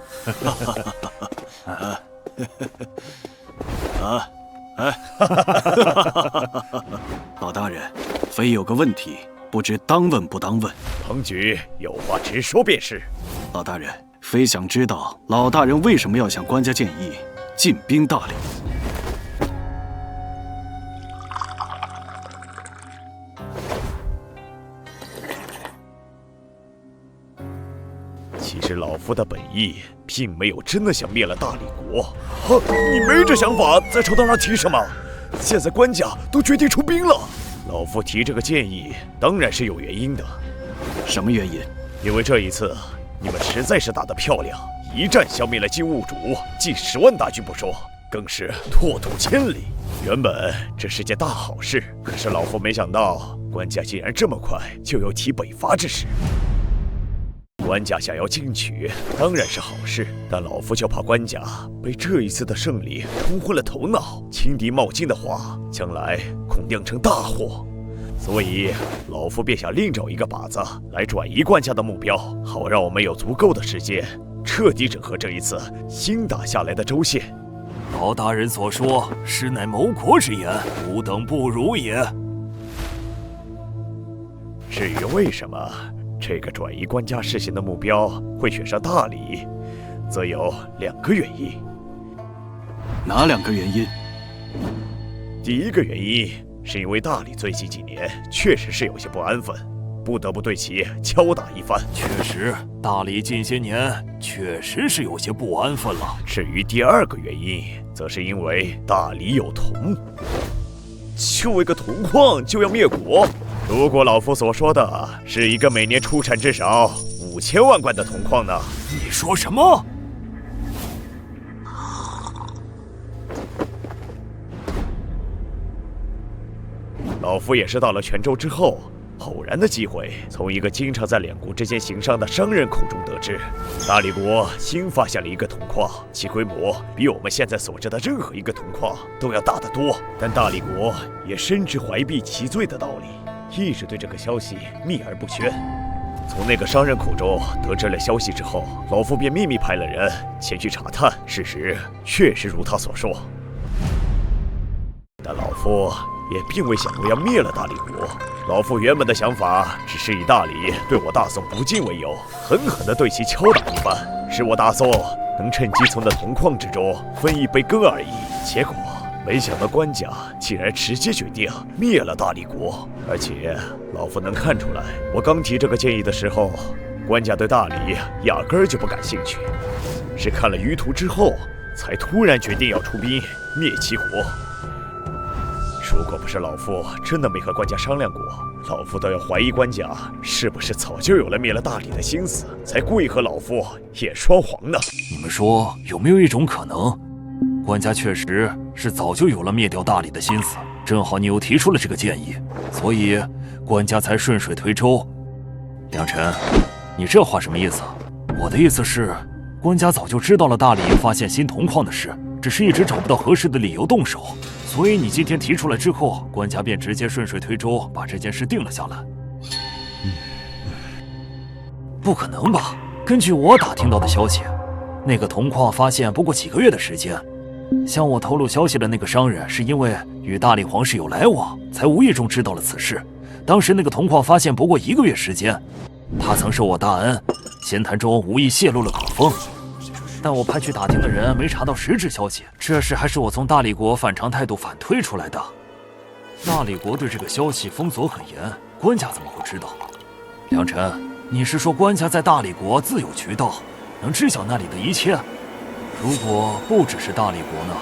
老大人，非有个问题，不知当问不当问。彭举有话直说便是。老大人，非想知道老大人为什么要向官家建议进兵大理。其实老夫的本意并没有真的想灭了大理国。啊，你没这想法，在朝堂上提什么？现在官家都决定出兵了，老夫提这个建议当然是有原因的。什么原因？因为这一次你们实在是打得漂亮，一战消灭了金兀术近10万大军不说，更是拓土千里。原本这是件大好事，可是老夫没想到官家竟然这么快就有提北伐之事。官家想要进取当然是好事，但老夫就怕官家被这一次的胜利冲昏了头脑，轻敌冒进的话，将来恐酿成大祸。所以老夫便想另找一个靶子来转移官家的目标，好让我们有足够的时间彻底整合这一次新打下来的州县。老大人所说，实乃谋国之言，吾等不如也。至于为什么这个转移官家视线的目标会选上大理，则有2个原因。哪2个原因？第一个原因是因为大理最近几年确实是有些不安分，不得不对其敲打一番。确实，大理近些年确实是有些不安分了。至于第2个原因，则是因为大理有铜，就一个铜矿就要灭国。如果老夫所说的是一个每年出产至少5000万贯的铜矿呢？你说什么？老夫也是到了泉州之后，偶然的机会，从一个经常在两国之间行商的商人口中得知，大理国新发现了一个铜矿，其规模比我们现在所知的任何一个铜矿都要大得多。但大理国也深知怀璧其罪的道理，一直对这个消息秘而不宣。从那个商人口中得知了消息之后，老夫便秘密派了人前去查探，事实确实如他所说。但老夫也并未想过要灭了大理国。老夫原本的想法只是以大理对我大宋不敬为由，狠狠地对其敲打一番，使我大宋能趁机从那铜矿之中分一杯羹而已。结果没想到官家竟然直接决定灭了大理国，而且老夫能看出来，我刚提这个建议的时候，官家对大理压根儿就不感兴趣，是看了舆图之后才突然决定要出兵灭其国。如果不是老夫真的没和官家商量过，老夫都要怀疑官家是不是早就有了灭了大理的心思，才故意和老夫演双簧呢？你们说有没有一种可能，官家确实是早就有了灭掉大理的心思，正好你又提出了这个建议，所以官家才顺水推舟。梁辰，你这话什么意思？我的意思是，官家早就知道了大理发现新铜矿的事，只是一直找不到合适的理由动手。所以你今天提出来之后，官家便直接顺水推舟把这件事定了下来。不可能吧？根据我打听到的消息，那个铜矿发现不过几个月的时间。向我透露消息的那个商人是因为与大理皇室有来往，才无意中知道了此事。当时那个铜矿发现不过1个月时间，他曾受我大恩，闲谈中无意泄露了口风。但我派去打听的人没查到实质消息，这事还是我从大理国反常态度反推出来的。大理国对这个消息封锁很严，官家怎么会知道？梁辰，你是说官家在大理国自有渠道，能知晓那里的一切？如果不只是大理国呢？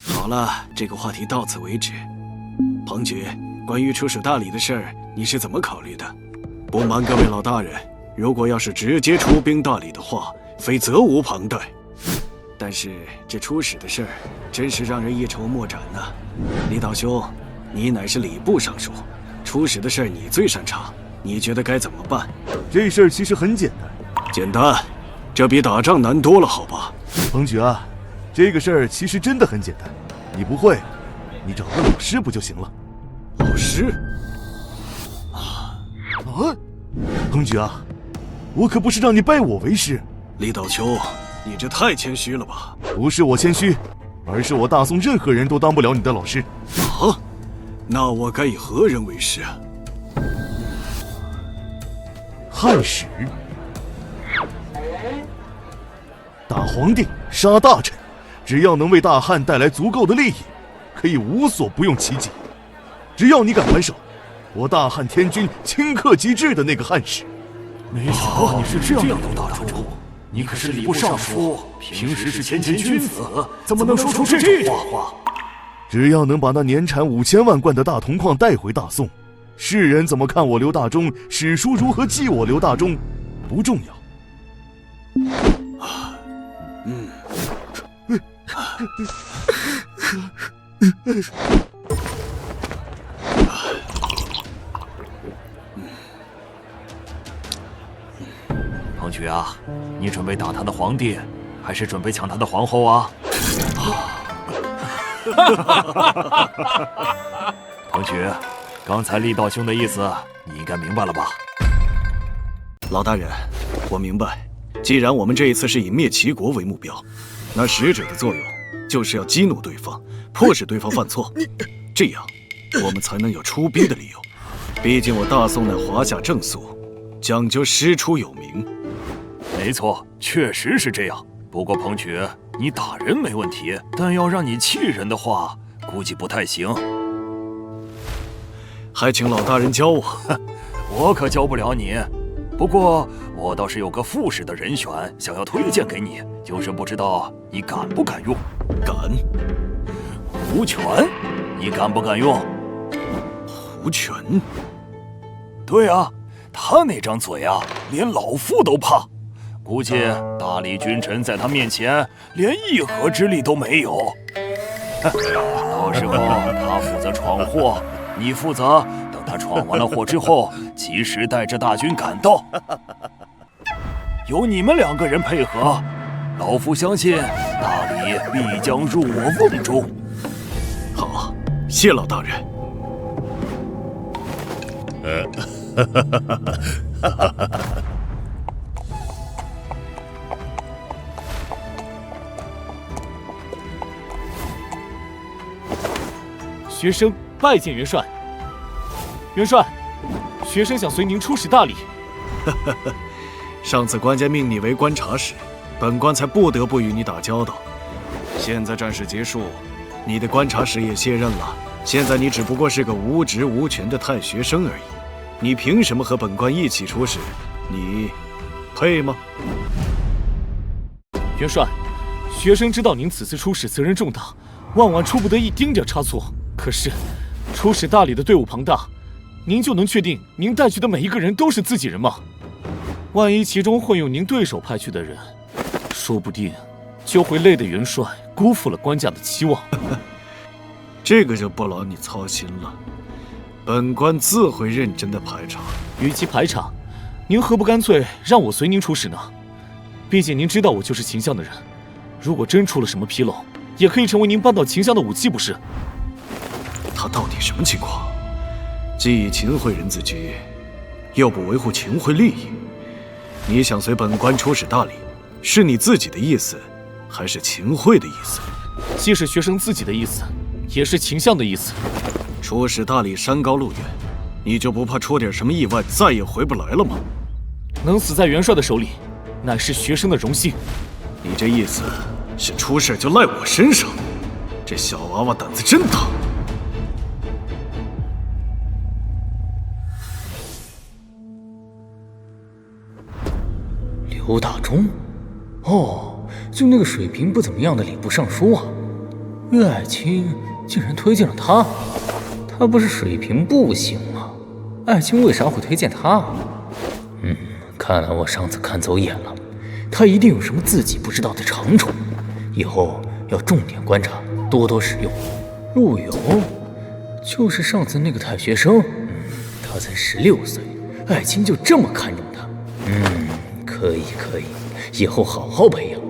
好了，这个话题到此为止。彭举，关于出使大理的事儿，你是怎么考虑的？不瞒各位老大人，如果要是直接出兵大理的话，非责无旁贷。但是这出使的事儿，真是让人一筹莫展呐。李导兄，你乃是礼部尚书，出使的事儿你最擅长，你觉得该怎么办？这事儿其实很简单。简单？这比打仗难多了，好吧？彭举啊，这个事儿其实真的很简单，你不会，你找个老师不就行了？老师？彭举啊，我可不是让你拜我为师。李道秋，你这太谦虚了吧？不是我谦虚，而是我大宋任何人都当不了你的老师。啊？那我该以何人为师啊？汉使。大皇帝杀大臣，只要能为大汉带来足够的利益，可以无所不用其极。只要你敢还手，我大汉天君顷刻即至的那个汉使。没想到你是这样的大主，你可是礼部尚书，平时是谦谦君子，怎么能说出这种话？只要能把那年产5000万贯的大铜矿带回大宋，世人怎么看我刘大中，史书如何记我刘大中，不重要。彭举啊，你准备打他的皇帝，还是准备抢他的皇后啊？彭举，刚才力道兄的意思你应该明白了吧？老大人，我明白。既然我们这一次是以灭齐国为目标，那使者的作用就是要激怒对方，迫使对方犯错，这样我们才能有出逼的理由。毕竟我大宋乃华夏正肃，讲究师出有名。没错，确实是这样。不过彭举，你打人没问题，但要让你气人的话，估计不太行。还请老大人教我。我可教不了你。不过我倒是有个副使的人选，想要推荐给你，就是不知道你敢不敢用。敢。胡权，你敢不敢用？胡权？对啊，他那张嘴啊，连老夫都怕。估计大理君臣在他面前连一合之力都没有。到时候他负责闯祸，你负责等他闯完了祸之后，及时带着大军赶到。有你们2个人配合，老夫相信大理必将入我瓮中。好，谢老大人。学生拜见元帅。元帅，学生想随您出使大理。上次官家命你为观察使，本官才不得不与你打交道。现在战事结束，你的观察使也卸任了。现在你只不过是个无职无权的太学生而已，你凭什么和本官一起出使？你配吗？元帅，学生知道您此次出使责任重大，万万出不得一丁点差错。可是，出使大理的队伍庞大，您就能确定您带去的每一个人都是自己人吗？万一其中混有您对手派去的人，说不定就会累得元帅辜负了官家的期望。这个就不劳你操心了，本官自会认真的排查。与其排查，您何不干脆让我随您出使呢？毕竟您知道我就是秦相的人，如果真出了什么纰漏，也可以成为您扳倒秦相的武器，不是？他到底什么情况？既以秦桧人自居，又不维护秦桧利益。你想随本官出使大理，是你自己的意思，还是秦桧的意思？既是学生自己的意思，也是秦相的意思。出使大理山高路远，你就不怕出点什么意外，再也回不来了吗？能死在元帅的手里，乃是学生的荣幸。你这意思是出事就赖我身上？这小娃娃胆子真大！刘大中，哦，就那个水平不怎么样的礼部尚书啊，岳爱卿竟然推荐了他，他不是水平不行吗？爱卿为啥会推荐他？看来我上次看走眼了，他一定有什么自己不知道的长处，以后要重点观察，多多使用。陆游，就是上次那个太学生，他才16岁，爱卿就这么看重他，可以，以后好好培养。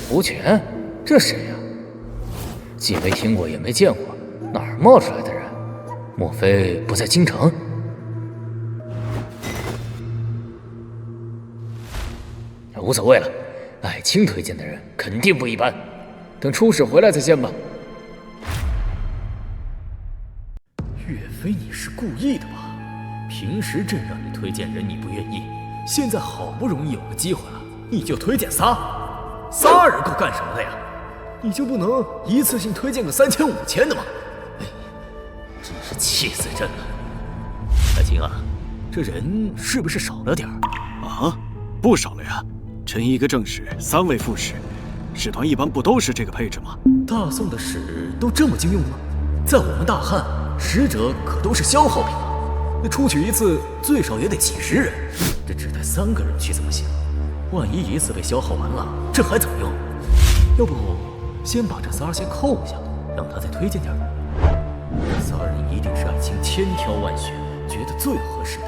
胡权，这谁呀？既没听过也没见过，哪儿冒出来的人？莫非不在京城？无所谓了，爱卿推荐的人肯定不一般，等出使回来再见吧。非你是故意的吧？平时朕让你推荐人你不愿意，现在好不容易有个机会了，你就推荐仨人够干什么的呀？你就不能一次性推荐个3000、5000的吗？哎，真是气死朕了！爱卿啊，这人是不是少了点儿？啊，不少了呀。臣一个正使，3位副使，使团一般不都是这个配置吗？大宋的使都这么经用吗？在我们大汉，使者可都是消耗品啊！那出去一次最少也得几10人，这只带3个人去怎么行？万一一次被消耗完了，这还怎么用？要不先把这仨先扣下，让他再推荐点儿。这仨人一定是爱卿千挑万选，觉得最合适的。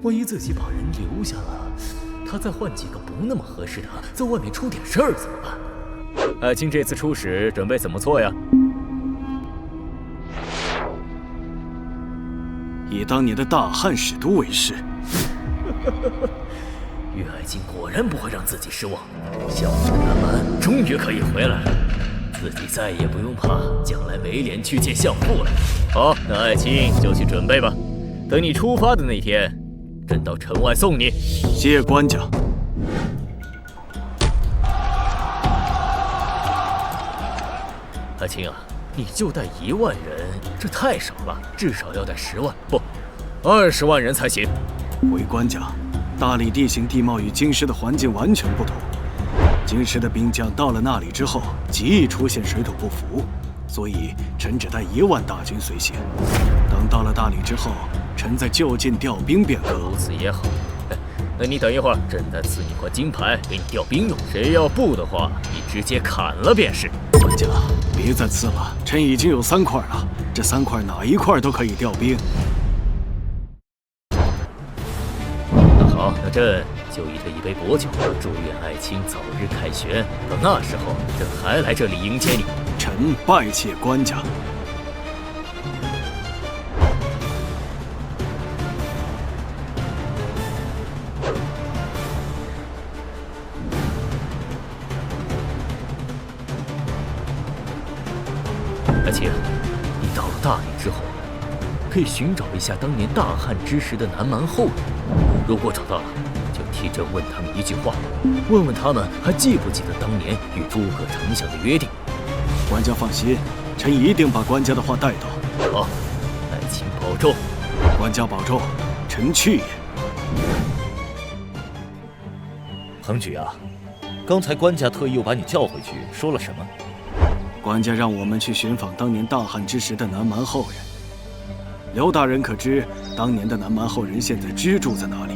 万一自己把人留下了，他再换几个不那么合适的，在外面出点事儿怎么办？爱卿这次出使准备怎么做呀？以当年的大汉使都为誓。岳爱卿果然不会让自己失望，小的南蛮终于可以回来了，自己再也不用怕将来没脸去见相父了。好，那爱卿就去准备吧，等你出发的那天，朕到城外送你。谢官家。爱卿啊，你就带1万人，这太少了，至少要带10万，不，20万人才行。回官家，大理地形地貌与京师的环境完全不同，京师的兵将到了那里之后，极易出现水土不服，所以臣只带1万大军随行。等到了大理之后，臣再就近调兵便可。如此也好。那你等一会儿，朕再赐你块金牌给你调兵用。谁要不的话，你直接砍了便是。官家，别再赐了，臣已经有3块了，这3块哪一块都可以调兵。那好，那朕就以这一杯薄酒，祝愿爱卿早日凯旋。到那时候，朕还来这里迎接你。臣拜谢官家。爱卿，你到了大理之后，可以寻找一下当年大汉之时的南蛮后人。如果找到了，就替朕问他们一句话，问问他们还记不记得当年与诸葛丞相的约定。官家放心，臣一定把官家的话带到。好，爱卿保重。官家保重，臣去也。恒举啊，刚才官家特意又把你叫回去，说了什么？官家让我们去寻访当年大汉之时的南蛮后人。刘大人可知当年的南蛮后人现在居住在哪里？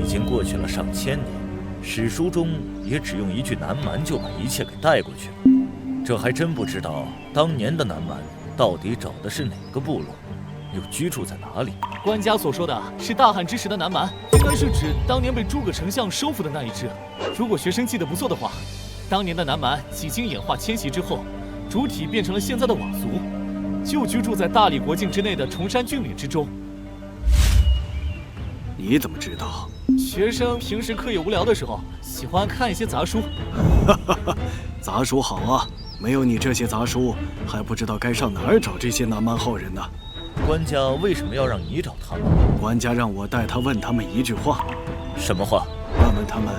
已经过去了上千年，史书中也只用一句南蛮就把一切给带过去了。这还真不知道当年的南蛮到底找的是哪个部落，又居住在哪里。官家所说的是大汉之时的南蛮，应该是指当年被诸葛丞相收复的那一支。如果学生记得不错的话，当年的南蛮几经演化迁徙之后，主体变成了现在的佤族，就居住在大理国境之内的崇山峻岭之中。你怎么知道？学生平时课业无聊的时候，喜欢看一些杂书。杂书好啊，没有你这些杂书，还不知道该上哪儿找这些南蛮后人呢。官家为什么要让你找他们？官家让我带他问他们一句话。什么话？问问他们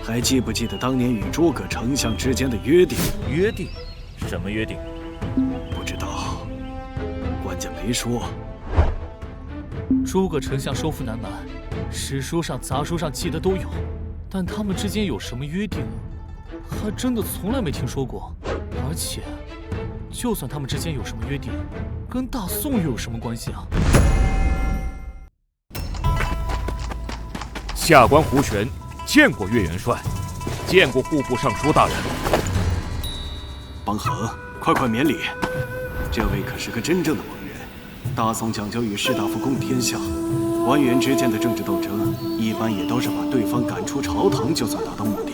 还记不记得当年与诸葛丞相之间的约定？约定？什么约定？不知道，官家没说。诸葛丞相收复南蛮，史书上、杂书上记得都有，但他们之间有什么约定，还真的从来没听说过。而且，就算他们之间有什么约定，跟大宋又有什么关系啊？下官胡旋见过岳元帅，见过户部尚书大人。邦恒，快免礼，这位可是个真正的盟人。大宋讲究与士大夫共天下，官员之间的政治斗争，一般也都是把对方赶出朝堂，就算达到目的，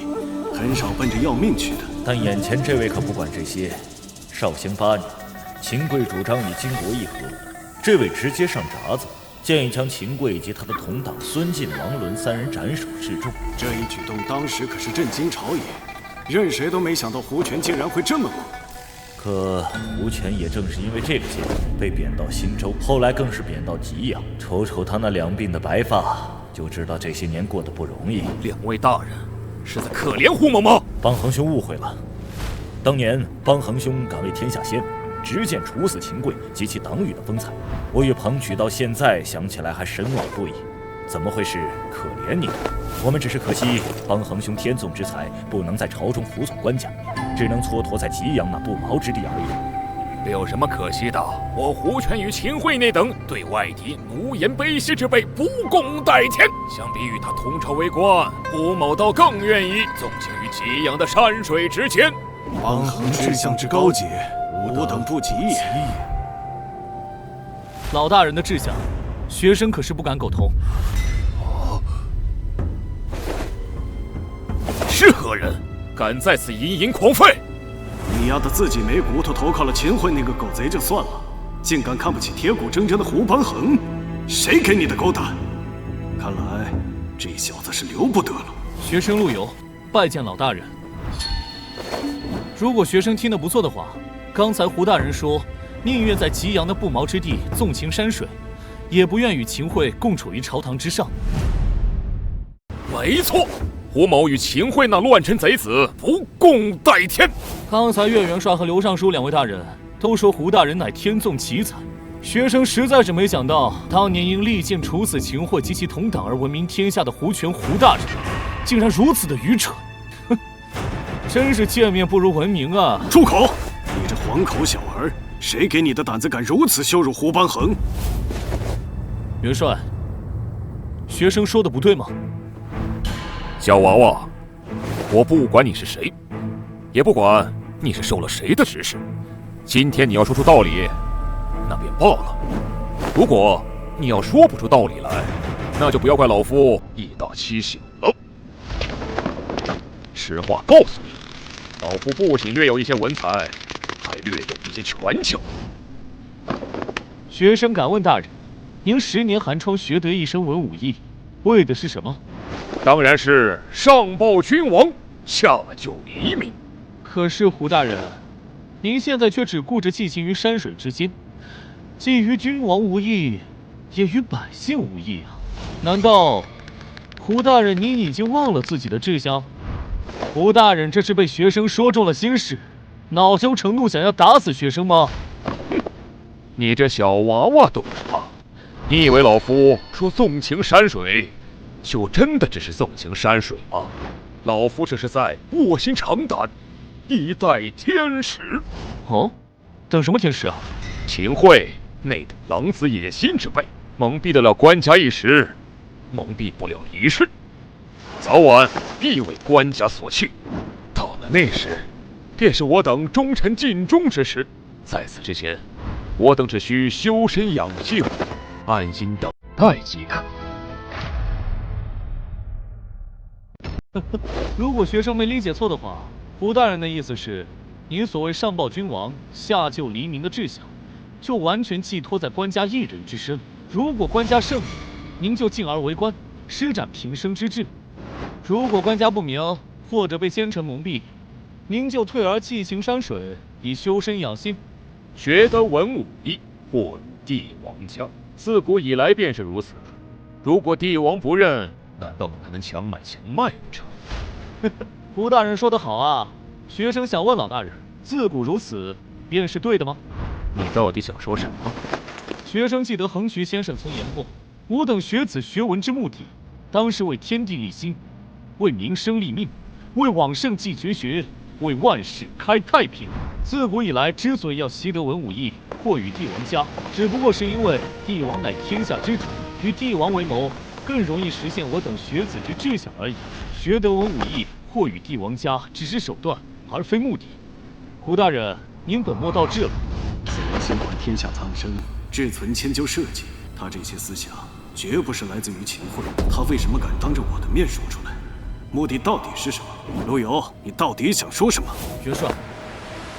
很少奔着要命去的。但眼前这位可不管这些。绍兴8年，秦桧主张与金国议和，这位直接上闸子，建议将秦桧以及他的同党孙晋、王伦3人斩首示众。这一举动当时可是震惊朝野，任谁都没想到胡权竟然会这么猛。可胡权也正是因为这个借口被贬到新州，后来更是贬到吉阳。瞅瞅他那两鬓的白发，就知道这些年过得不容易。两位大人是在可怜胡某吗？帮横兄误会了。当年帮横兄敢为天下先，直谏处死秦桧及其党羽的风采，我与庞举到现在想起来还神往不已。怎么会是可怜你？我们只是可惜帮横兄天纵之才不能在朝中辅佐官家，只能蹉跎在吉阳那不毛之地而已。有什么可惜的？我胡权与秦桧那等对外敌奴颜卑膝之辈不共戴天，相比与他同朝为官，胡某倒更愿意纵情于吉阳的山水之间。帮横志向之高洁，吾等不及也。老大人的志向，学生可是不敢苟同。是何人敢在此淫淫狂吠？你丫的自己没骨头投靠了秦桧那个狗贼就算了，竟敢看不起铁骨铮铮的胡邦衡，谁给你的狗胆？看来这小子是留不得了。学生陆游拜见老大人。如果学生听得不错的话，刚才胡大人说宁愿在吉阳的不毛之地纵情山水，也不愿与秦桧共处于朝堂之上。没错，胡某与秦桧那乱臣贼子不共戴天。刚才岳元帅和刘尚书两位大人都说胡大人乃天纵奇才，学生实在是没想到，当年因力荐处死秦桧及其同党而闻名天下的胡权胡大人，竟然如此的愚蠢。哼，真是见面不如闻名啊！住口！你这黄口小儿，谁给你的胆子敢如此羞辱胡邦衡？元帅，学生说的不对吗？小娃娃，我不管你是谁，也不管你是受了谁的指使，今天你要说出道理，那便罢了。如果你要说不出道理来，那就不要怪老夫以大欺小了。实话告诉你，老夫不仅略有一些文采，还略有一些权巧。学生敢问大人，您10年寒窗学得一身文武艺，为的是什么？当然是上报君王，下救黎民。可是胡大人，您现在却只顾着寄情于山水之间，既于君王无益，也与百姓无益啊！难道胡大人您已经忘了自己的志向？胡大人这是被学生说中了心事，恼羞成怒，想要打死学生吗？你这小娃娃懂什么？你以为老夫说纵情山水，就真的只是纵情山水吗？老夫这是在卧薪尝胆，以待天时。哦，等什么天时啊？秦桧那等狼子野心之辈，蒙蔽得了官家一时，蒙蔽不了一世，早晚必为官家所弃。到了那时，便是我等忠臣尽忠之时。在此之前，我等只需修身养性，安心等待即可。如果学生没理解错的话，胡大人的意思是，您所谓上报君王、下救黎民的志向，就完全寄托在官家一人之身。如果官家胜利，您就进而为官，施展平生之志；如果官家不明，或者被奸臣蒙蔽，您就退而寄情山水，以修身养性。学得文武艺，或与帝王家，自古以来便是如此。如果帝王不认，难道还能强买强卖不成？胡大人说得好啊！学生想问老大人，自古如此，便是对的吗？你到底想说什么？学生记得横渠先生曾言过，我等学子学文之目的，当是为天地立心，为民生立命，为往圣继绝学，为万世开太平。自古以来，之所以要习得文武艺，或与帝王家，只不过是因为帝王乃天下之主，与帝王为谋，更容易实现我等学子之志向而已。学得文武艺，或与帝王家，只是手段，而非目的。胡大人，您本末倒置了。此人心怀天下苍生，志存迁就社稷，他这些思想绝不是来自于秦桧，他为什么敢当着我的面说出来？目的到底是什么？陆游，你到底想说什么？元帅，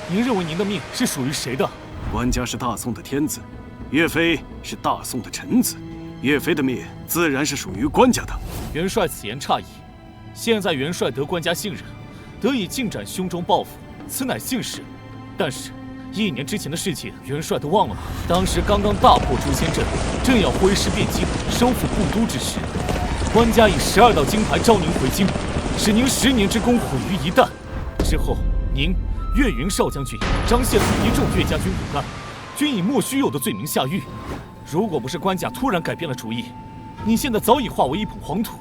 您认为您的命是属于谁的？官家是大宋的天子，岳飞是大宋的臣子，岳飞的命自然是属于官家的。元帅此言差矣。现在元帅得官家信任，得以尽展胸中抱负，此乃幸事。但是1年之前的事情，元帅都忘了吗？当时刚刚大破诛仙阵，正要挥师汴京，收复故都之时，官家以12道金牌召您回京，使您10年之功毁于一旦。之后，您岳云少将军、张献子一众岳家军骨干，均以莫须有的罪名下狱。如果不是官家突然改变了主意，你现在早已化为一捧黄土，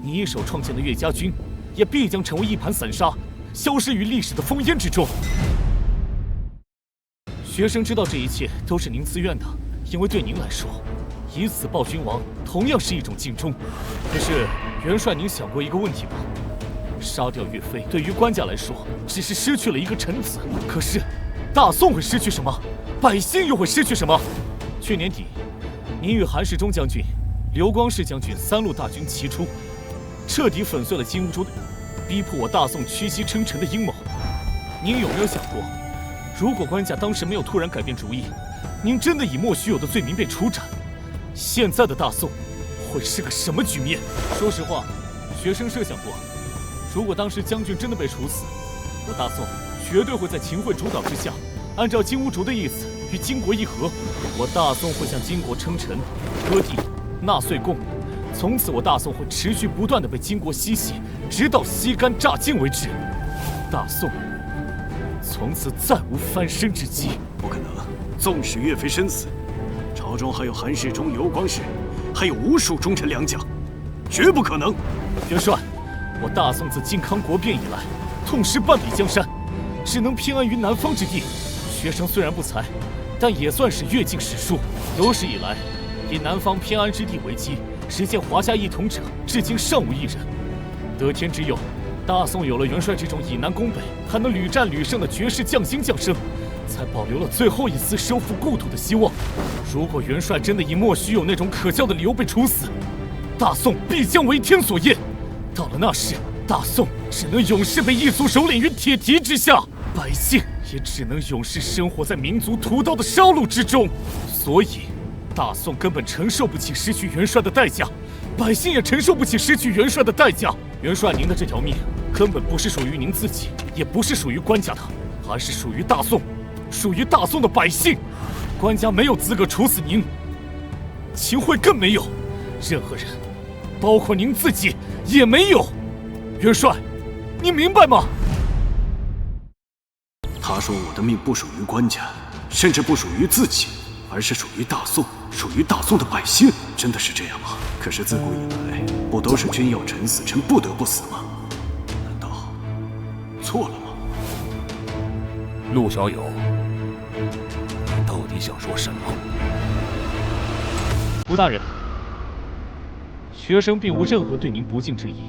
你一手创建的岳家军，也必将成为一盘散沙，消失于历史的烽烟之中。学生知道这一切都是您自愿的，因为对您来说，以死报君王同样是一种尽忠。可是，元帅，您想过一个问题吗？杀掉岳飞对于官家来说，只是失去了一个臣子。可是，大宋会失去什么？百姓又会失去什么？去年底，您与韩世忠将军、刘光世将军3路大军齐出，彻底粉碎了金兀术逼迫我大宋屈膝称臣的阴谋。您有没有想过，如果官家当时没有突然改变主意，您真的以莫须有的罪名被处斩，现在的大宋会是个什么局面？说实话，学生设想过，如果当时将军真的被处死，我大宋绝对会在秦桧主导之下，按照金兀术的意思与金国议和，我大宋会向金国称臣、割地、纳岁贡，从此我大宋会持续不断的被金国吸血，直到吸干榨尽为止。大宋从此再无翻身之机。不可能！纵使岳飞身死，朝中还有韩世忠、刘光世，还有无数忠臣良将，绝不可能！元帅，我大宋自靖康国变以来，痛失半壁江山，只能偏安于南方之地。学生虽然不才，但也算是阅尽史书。有史以来，以南方偏安之地为基，实现华夏一统者，至今尚无一人。得天之佑，大宋有了元帅这种以南攻北，还能屡战屡胜的绝世将星降生，才保留了最后一丝收复故土的希望。如果元帅真的以莫须有那种可笑的理由被处死，大宋必将为天所厌。到了那时，大宋只能永世被异族首领于铁蹄之下，百姓也只能永世生活在民族屠刀的烧戮之中。所以，大宋根本承受不起失去元帅的代价，百姓也承受不起失去元帅的代价。元帅，您的这条命根本不是属于您自己，也不是属于官家的，而是属于大宋，属于大宋的百姓。官家没有资格处死您，秦桧更没有，任何人，包括您自己也没有。元帅，你明白吗？他说我的命不属于官家，甚至不属于自己，而是属于大宋，属于大宋的百姓。真的是这样吗？可是自古以来，不都是君要臣死，臣不得不死吗？难道错了吗？陆小友，你到底想说什么？吴大人，学生并无任何对您不敬之意，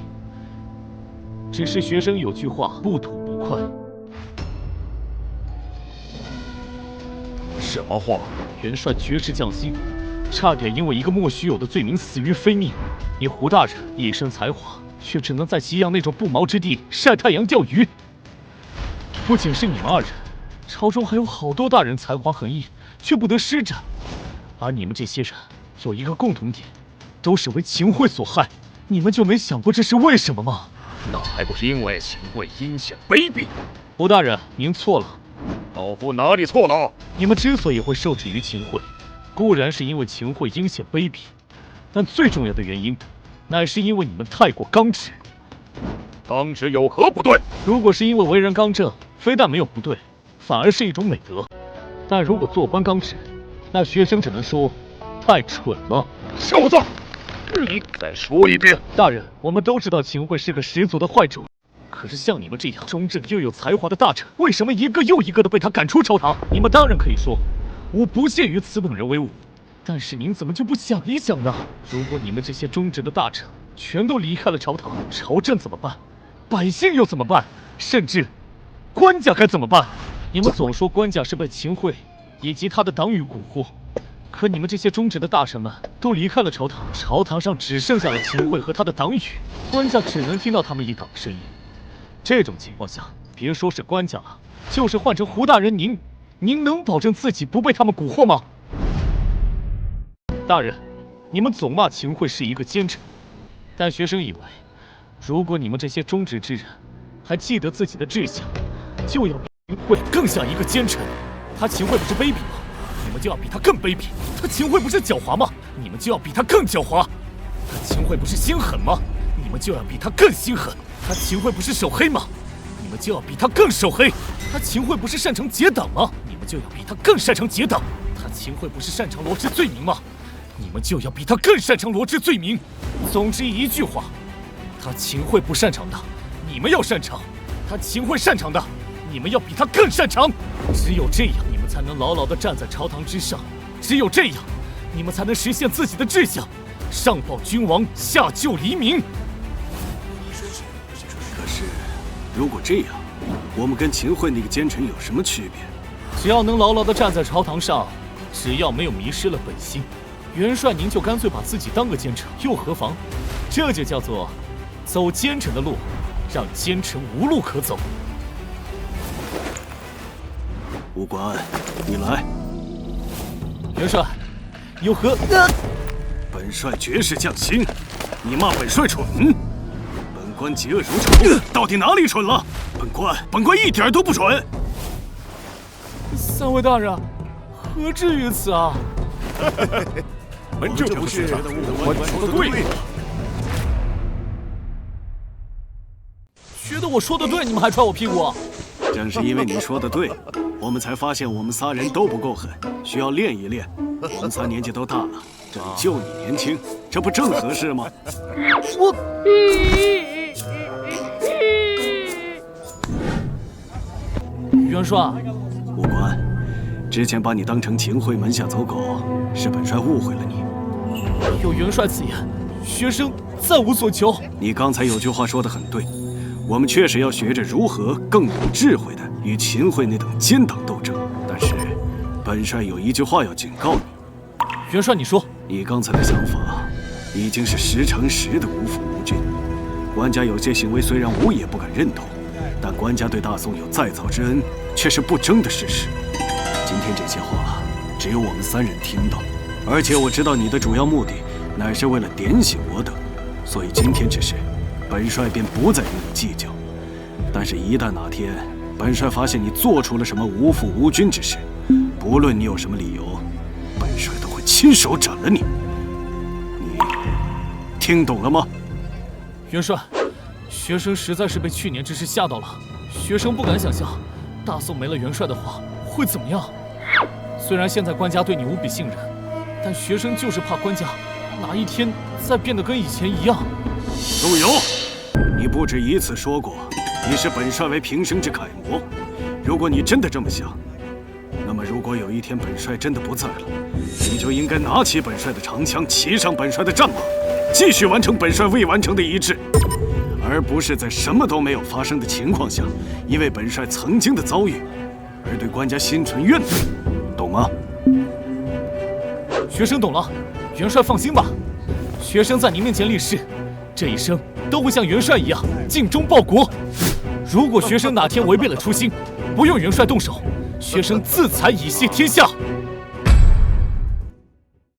只是学生有句话不吐不快。什么话？元帅绝世将星，差点因为一个莫须有的罪名死于非命。你胡大人一身才华，却只能在西洋那种不毛之地晒太阳钓鱼。不仅是你们2人，朝中还有好多大人才华横溢，却不得施展。而你们这些人有一个共同点，都是为秦桧所害。你们就没想过这是为什么吗？那还不是因为秦桧阴险卑鄙？胡大人，您错了。老夫哪里错了？你们之所以会受制于秦桧，固然是因为秦桧阴险卑鄙，但最重要的原因，乃是因为你们太过刚直。刚直有何不对？如果是因为为人刚正，非但没有不对，反而是一种美德。但如果做官刚直，那学生只能说太蠢了。小子，你再说一遍！大人，我们都知道秦桧是个十足的坏主。可是像你们这样忠正又有才华的大臣，为什么一个又一个的被他赶出朝堂？你们当然可以说，我不屑于此等人为伍，但是您怎么就不想一想呢？如果你们这些忠直的大臣全都离开了朝堂，朝政怎么办？百姓又怎么办？甚至官家该怎么办？你们总说官家是被秦桧以及他的党羽蛊惑，可你们这些忠直的大臣们都离开了朝堂，朝堂上只剩下了秦桧和他的党羽，官家只能听到他们一党的声音。这种情况下，别说是官家了，就是换成胡大人您能保证自己不被他们蛊惑吗？大人，你们总骂秦桧是一个奸臣，但学生以为，如果你们这些忠直之人还记得自己的志向，就要比秦桧更像一个奸臣。他秦桧不是卑鄙吗？你们就要比他更卑鄙。他秦桧不是狡猾吗？你们就要比他更狡猾。他秦桧不是心狠吗？你们就要比他更心狠。他秦桧不是手黑吗？你们就要比他更手黑。他秦桧不是擅长结党吗？你们就要比他更擅长结党。他秦桧不是擅长罗织罪名吗？你们就要比他更擅长罗织罪名。总之一句话，他秦桧不擅长的，你们要擅长；他秦桧擅长的，你们要比他更擅长。只有这样，你们才能牢牢地站在朝堂之上；只有这样，你们才能实现自己的志向，上报君王，下救黎民。可是，如果这样，我们跟秦桧那个奸臣有什么区别？只要能牢牢地站在朝堂上，只要没有迷失了本心，元帅您就干脆把自己当个奸臣，又何妨？这就叫做走奸臣的路，让奸臣无路可走。武官，你来。元帅，有何？本帅绝世将星，你骂本帅蠢？本官嫉恶如仇，到底哪里蠢了？本官一点都不蠢。三位大人，何至于此啊？这不是我说的对吗？觉得我说的对，你们还踹我屁股？正是因为你说的对，我们才发现我们仨人都不够狠，需要练一练。我们仨年纪都大了，这里就你年轻，这不正合适吗？我。元帅，武官，之前把你当成秦桧门下走狗，是本帅误会了你。有元帅此言，学生再无所求。你刚才有句话说得很对，我们确实要学着如何更有智慧的与秦桧那等奸党斗争。但是，本帅有一句话要警告你。元帅，你说。你刚才的想法，已经是10乘10的无父无君。官家有些行为虽然吾也不敢认同，但官家对大宋有再造之恩，却是不争的事实。今天这些话，只有我们3人听到，而且我知道你的主要目的，乃是为了点醒我等，所以今天之事，本帅便不再与你计较。但是，一旦哪天本帅发现你做出了什么无父无君之事，不论你有什么理由，本帅都会亲手斩了你。你听懂了吗？元帅，学生实在是被去年之事吓到了。学生不敢想象，大宋没了元帅的话会怎么样。虽然现在官家对你无比信任，但学生就是怕官家哪一天再变得跟以前一样。陆游，你不止一次说过，你是本帅为平生之楷模。如果你真的这么想，那么如果有一天本帅真的不在了，你就应该拿起本帅的长枪，骑上本帅的战马，继续完成本帅未完成的遗志，而不是在什么都没有发生的情况下，因为本帅曾经的遭遇而对官家心存怨怼，懂吗？学生懂了，元帅放心吧。学生在您面前立誓，这一生都会像元帅一样尽忠报国。如果学生哪天违背了初心，不用元帅动手，学生自裁以谢天下。